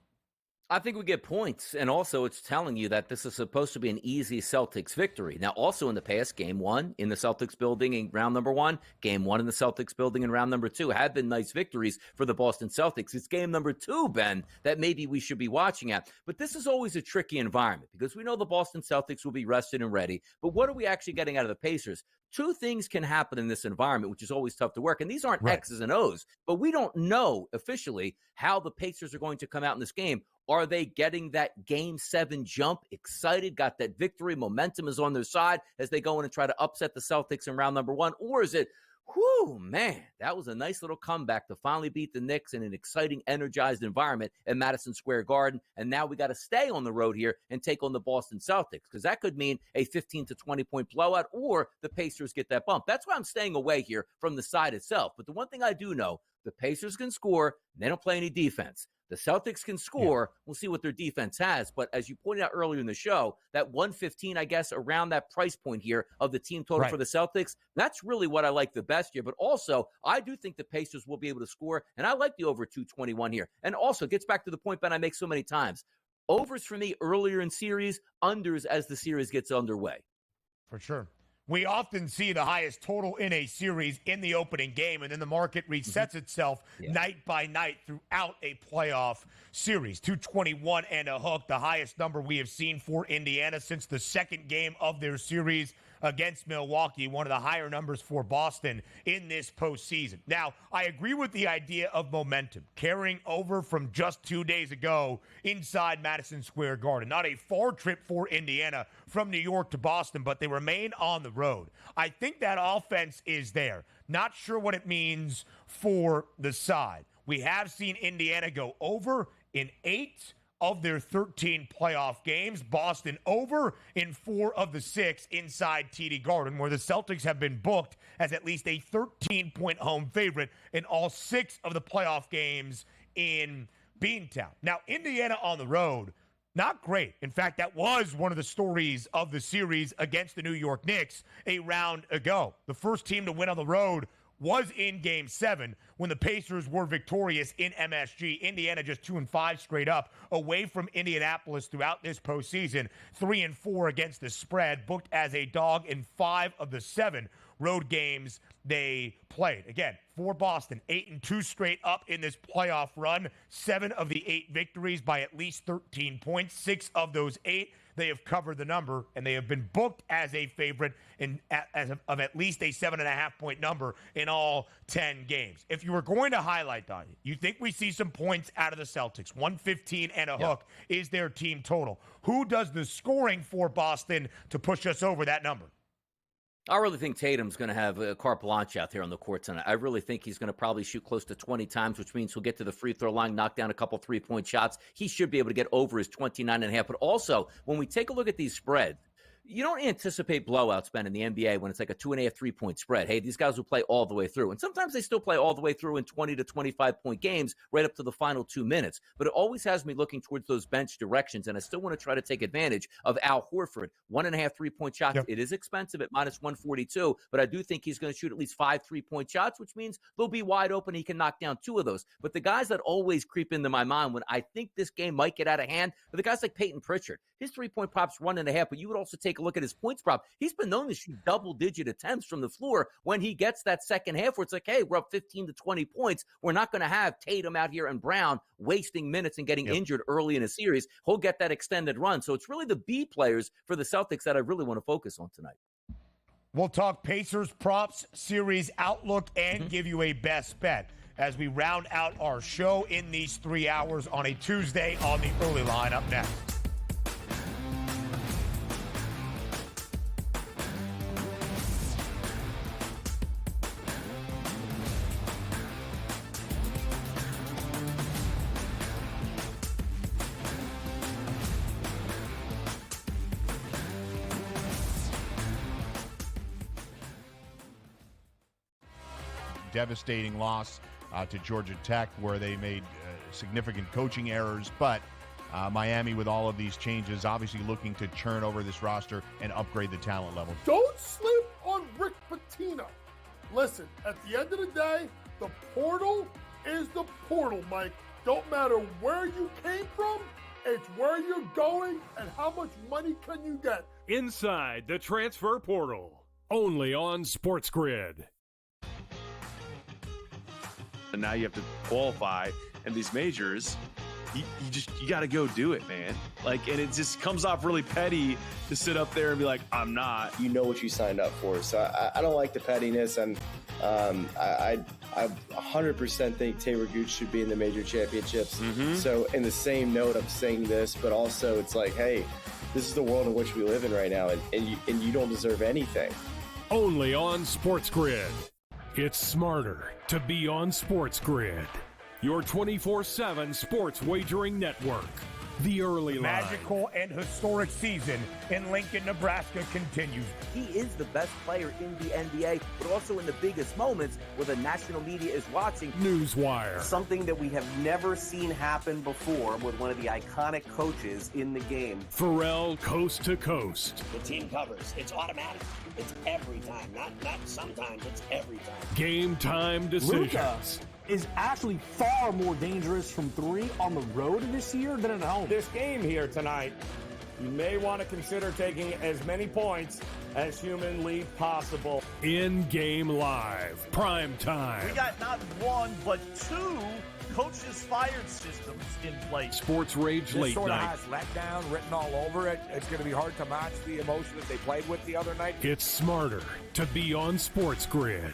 I think we get points, and also it's telling you that this is supposed to be an easy Celtics victory. Now, also in the past, Game 1 in the Celtics building in round number 1, Game 1 in the Celtics building in round number 2 have been nice victories for the Boston Celtics. It's Game number 2, Ben, that maybe we should be watching at. But this is always a tricky environment because we know the Boston Celtics will be rested and ready. But what are we actually getting out of the Pacers? 2 things can happen in this environment, which is always tough to work. And these aren't X's and O's, but we don't know officially how the Pacers are going to come out in this game. Are they getting that Game 7 jump? Excited, got that victory. Momentum is on their side as they go in and try to upset the Celtics in round number 1. Or is it, whew, man, that was a nice little comeback to finally beat the Knicks in an exciting, energized environment at Madison Square Garden. And now we got to stay on the road here and take on the Boston Celtics because that could mean a 15 to 20-point blowout or the Pacers get that bump. That's why I'm staying away here from the side itself. But the one thing I do know, the Pacers can score. They don't play any defense. The Celtics can score. Yeah. We'll see what their defense has. But as you pointed out earlier in the show, that 115, I guess, around that price point here of the team total for the Celtics, that's really what I like the best here. But also, I do think the Pacers will be able to score, and I like the over 221 here. And also, gets back to the point, Ben, I make so many times. Overs for me earlier in series, unders as the series gets underway. For sure. We often see the highest total in a series in the opening game, and then the market resets itself night by night throughout a playoff series. 221 and a hook, the highest number we have seen for Indiana since the second game of their series against Milwaukee, one of the higher numbers for Boston in this postseason. Now, I agree with the idea of momentum carrying over from just 2 days ago inside Madison Square Garden. Not a far trip for Indiana from New York to Boston, but they remain on the road. I think that offense is there. Not sure what it means for the side. we have seen Indiana go over in 8 of their 13 playoff games. Boston over in 4 of the 6 inside TD Garden, where the Celtics have been booked as at least a 13-point home favorite in all 6 of the playoff games in Beantown. Now, Indiana on the road, not great. In fact, that was one of the stories of the series against the New York Knicks a round ago. The first team to win on the road was in Game 7 when the Pacers were victorious in MSG. Indiana just 2-5 straight up away from Indianapolis throughout this postseason. 3-4 against the spread, booked as a dog in 5 of the 7 road games they played. Again, for Boston, 8-2 straight up in this playoff run. 7 of the 8 victories by at least 13 points. 6 of those 8, they have covered the number, and they have been booked as a favorite of at least a 7.5-point number in all 10 games. If you were going to highlight, Donnie, you think we see some points out of the Celtics. 115 and a hook is their team total. Who does the scoring for Boston to push us over that number? I really think Tatum's going to have a carte blanche out there on the court tonight. I really think he's going to probably shoot close to 20 times, which means he'll get to the free throw line, knock down a couple three-point shots. He should be able to get over his 29.5. But also, when we take a look at these spreads, you don't anticipate blowouts, Ben, in the NBA when it's like a 2.5, 3-point spread. Hey, these guys will play all the way through. And sometimes they still play all the way through in 20 to 25-point games right up to the final 2 minutes. But it always has me looking towards those bench directions, and I still want to try to take advantage of Al Horford. 1.5 3-point shots. Yep. It is expensive at minus 142, but I do think he's going to shoot at least 5 3-point shots, which means they'll be wide open. He can knock down 2 of those. But the guys that always creep into my mind when I think this game might get out of hand are the guys like Peyton Pritchard. His 3-point prop's 1.5, but you would also take a look at his points prop. He's been known to shoot double-digit attempts from the floor when he gets that second half where it's like, hey, we're up 15 to 20 points. We're not going to have Tatum out here and Brown wasting minutes and getting injured early in a series. He'll get that extended run. So it's really the B players for the Celtics that I really want to focus on tonight. We'll talk Pacers props, series outlook, and give you a best bet as we round out our show in these 3 hours on a Tuesday on the early line. Up next. Devastating loss to Georgia Tech, where they made significant coaching errors. But Miami, with all of these changes, obviously looking to churn over this roster and upgrade the talent level. Don't sleep on Rick Pitino. Listen, at the end of the day, the portal is the portal, Mike. Don't matter where you came from, it's where you're going and how much money can you get. Inside the transfer portal, only on SportsGrid. And now you have to qualify, and these majors, you got to go do it, man. Like, and it just comes off really petty to sit up there and be like, I'm not. You know what you signed up for. So I don't like the pettiness, and I 100% think Taylor Gooch should be in the major championships. So in the same note, I'm saying this, but also it's like, hey, this is the world in which we live in right now, and you don't deserve anything. Only on SportsGrid. It's smarter to be on SportsGrid, your 24/7 sports wagering network. The early line. Magical and historic season in Lincoln, Nebraska continues. He is the best player in the NBA, but also in the biggest moments where the national media is watching. Newswire. Something that we have never seen happen before with one of the iconic coaches in the game. Pharrell, coast to coast. The team covers. It's automatic. It's every time. Not sometimes. It's every time. Game time decisions. Luka is actually far more dangerous from 3 on the road this year than at home. This game here tonight, you may want to consider taking as many points as humanly possible. In-game live, prime time. We got not 1, but 2 coaches fired systems in place. Sports Rage This Late sort of Night. has letdown written all over it. It's going to be hard to match the emotion that they played with the other night. It's smarter to be on SportsGrid.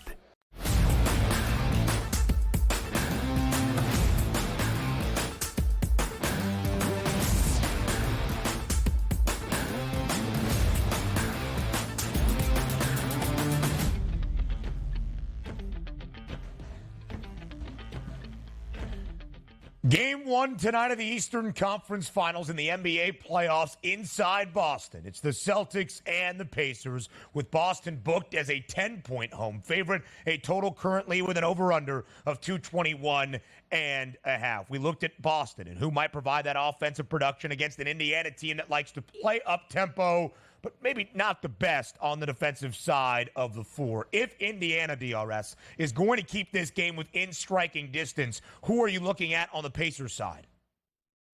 Game 1 tonight of the Eastern Conference Finals in the NBA playoffs inside Boston. It's the Celtics and the Pacers, with Boston booked as a 10-point home favorite, a total currently with an over-under of 221 and a half. We looked at Boston and who might provide that offensive production against an Indiana team that likes to play up-tempo, but maybe not the best on the defensive side of the floor. If Indiana, DRS, is going to keep this game within striking distance, who are you looking at on the Pacers side?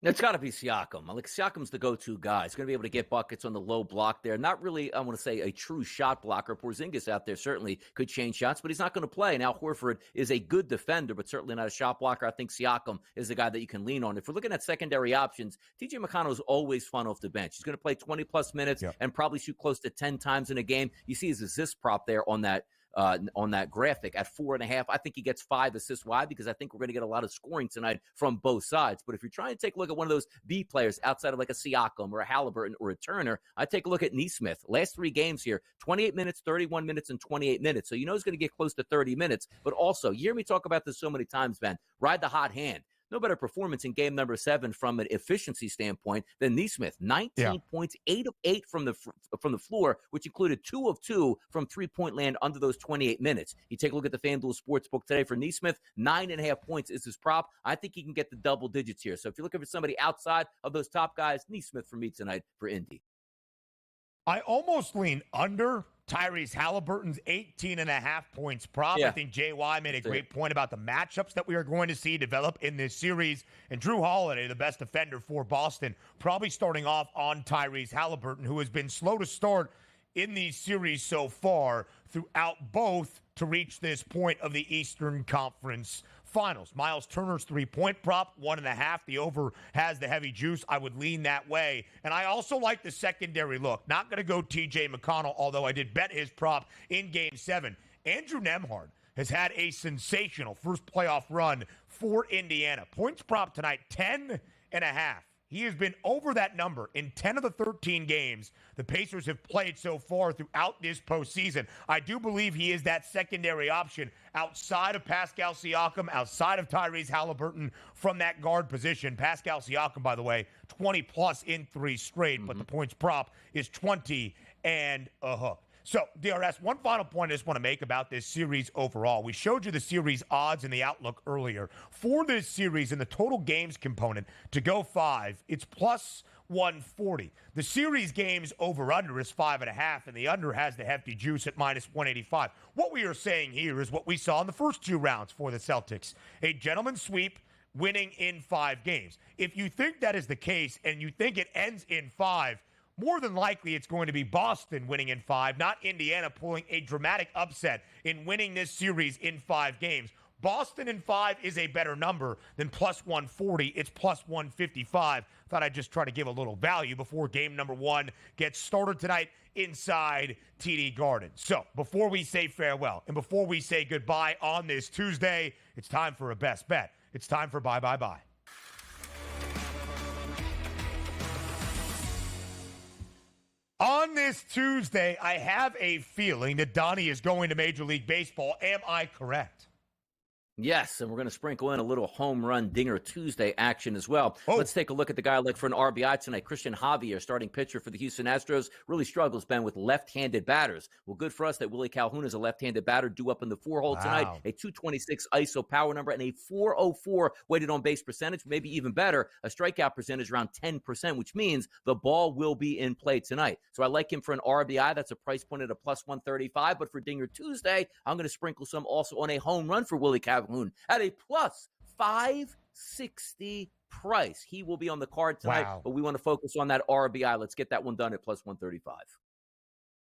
It's got to be Siakam. Like, Siakam's the go-to guy. He's going to be able to get buckets on the low block there. Not really, I want to say, a true shot blocker. Porzingis out there certainly could change shots, but he's not going to play. Now, Horford is a good defender, but certainly not a shot blocker. I think Siakam is the guy that you can lean on. If we're looking at secondary options, TJ McConnell is always fun off the bench. He's going to play 20-plus minutes and probably shoot close to 10 times in a game. You see his assist prop there on that graphic at 4.5. I think he gets 5 assists. Why? Because I think we're going to get a lot of scoring tonight from both sides. But if you're trying to take a look at one of those B players outside of like a Siakam or a Halliburton or a Turner, I take a look at Nesmith. Last 3 games here, 28 minutes, 31 minutes, and 28 minutes. So you know he's going to get close to 30 minutes. But also, you hear me talk about this so many times, Ben. Ride the hot hand. No better performance in game number 7 from an efficiency standpoint than Nesmith. 19 points, 8 of 8 from the floor, which included 2 of 2 from three-point land under those 28 minutes. You take a look at the FanDuel Sportsbook today for Nesmith, 9.5 points is his prop. I think he can get the double digits here. So if you're looking for somebody outside of those top guys, Nesmith for me tonight for Indy. I almost lean under Tyrese Halliburton's 18.5 points prop. I think JY made a great point about the matchups that we are going to see develop in this series. And Drew Holiday, the best defender for Boston, probably starting off on Tyrese Halliburton, who has been slow to start in these series so far throughout both to reach this point of the Eastern Conference Finals. Miles Turner's 3-point prop, 1.5. The over has the heavy juice. I would lean that way. And I also like the secondary look. Not going to go TJ McConnell, although I did bet his prop in Game 7. Andrew Nembhard has had a sensational first playoff run for Indiana. Points prop tonight, 10.5. He has been over that number in 10 of the 13 games the Pacers have played so far throughout this postseason. I do believe he is that secondary option outside of Pascal Siakam, outside of Tyrese Halliburton from that guard position. Pascal Siakam, by the way, 20-plus in 3 straight, but the points prop is 20 and a hook. So, DRS, one final point I just want to make about this series overall. We showed you the series odds and the outlook earlier. For this series in the total games component to go 5, it's plus 140. The series games over-under is 5.5, and the under has the hefty juice at minus 185. What we are saying here is what we saw in the first 2 rounds for the Celtics. A gentleman's sweep, winning in 5 games. If you think that is the case and you think it ends in 5, more than likely it's going to be Boston winning in 5, not Indiana pulling a dramatic upset in winning this series in 5 games. Boston in 5 is a better number than plus 140. It's plus 155. Thought I'd just try to give a little value before game number 1 gets started tonight inside TD Garden. So before we say farewell and before we say goodbye on this Tuesday, it's time for a best bet. It's time for bye, bye, bye. On this Tuesday, I have a feeling that Donnie is going to Major League Baseball. Am I correct? Yes, and we're going to sprinkle in a little home run dinger Tuesday action as well. Let's take a look at the guy like for an RBI tonight. Christian Javier, starting pitcher for the Houston Astros, really struggles, Ben, with left-handed batters. Well, good for us that Willie Calhoun is a left-handed batter due up in the 4-hole tonight. A 226 ISO power number and a 404 weighted on base percentage, maybe even better, a strikeout percentage around 10%, which means the ball will be in play tonight. So I like him for an RBI. That's a price point at a plus 135. But for Dinger Tuesday, I'm going to sprinkle some also on a home run for Willie Calhoun at a plus 560 price. He will be on the card tonight, but we want to focus on that RBI. Let's get that one done at plus 135.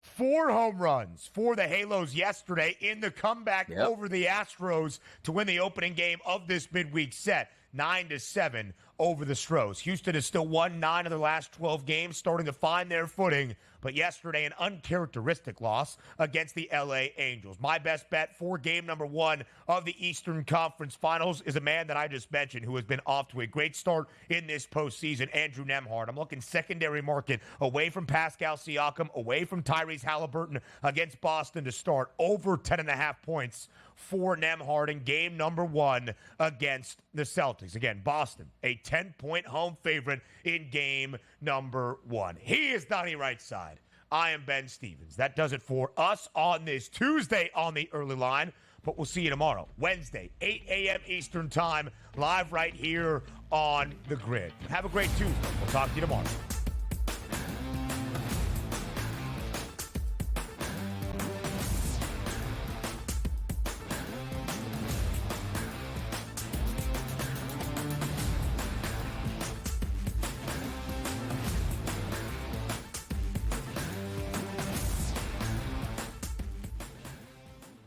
4 home runs for the Halos yesterday in the comeback over the Astros to win the opening game of this midweek set. 9-7 over the Stros. Houston has still won 9 of their last 12 games, starting to find their footing. But yesterday, an uncharacteristic loss against the LA Angels. My best bet for game number 1 of the Eastern Conference Finals is a man that I just mentioned who has been off to a great start in this postseason, Andrew Nembhard. I'm looking secondary market away from Pascal Siakam, away from Tyrese Halliburton against Boston to start. Over 10.5 points for Nembhard in game number 1 against the Celtics. Again, Boston, a 10-point home favorite in game number 1. He is Donnie Rightside. I am Ben Stevens. That does it for us on this Tuesday on the early line. But we'll see you tomorrow, Wednesday, 8 a.m. Eastern Time, live right here on the Grid. Have a great Tuesday. We'll talk to you tomorrow.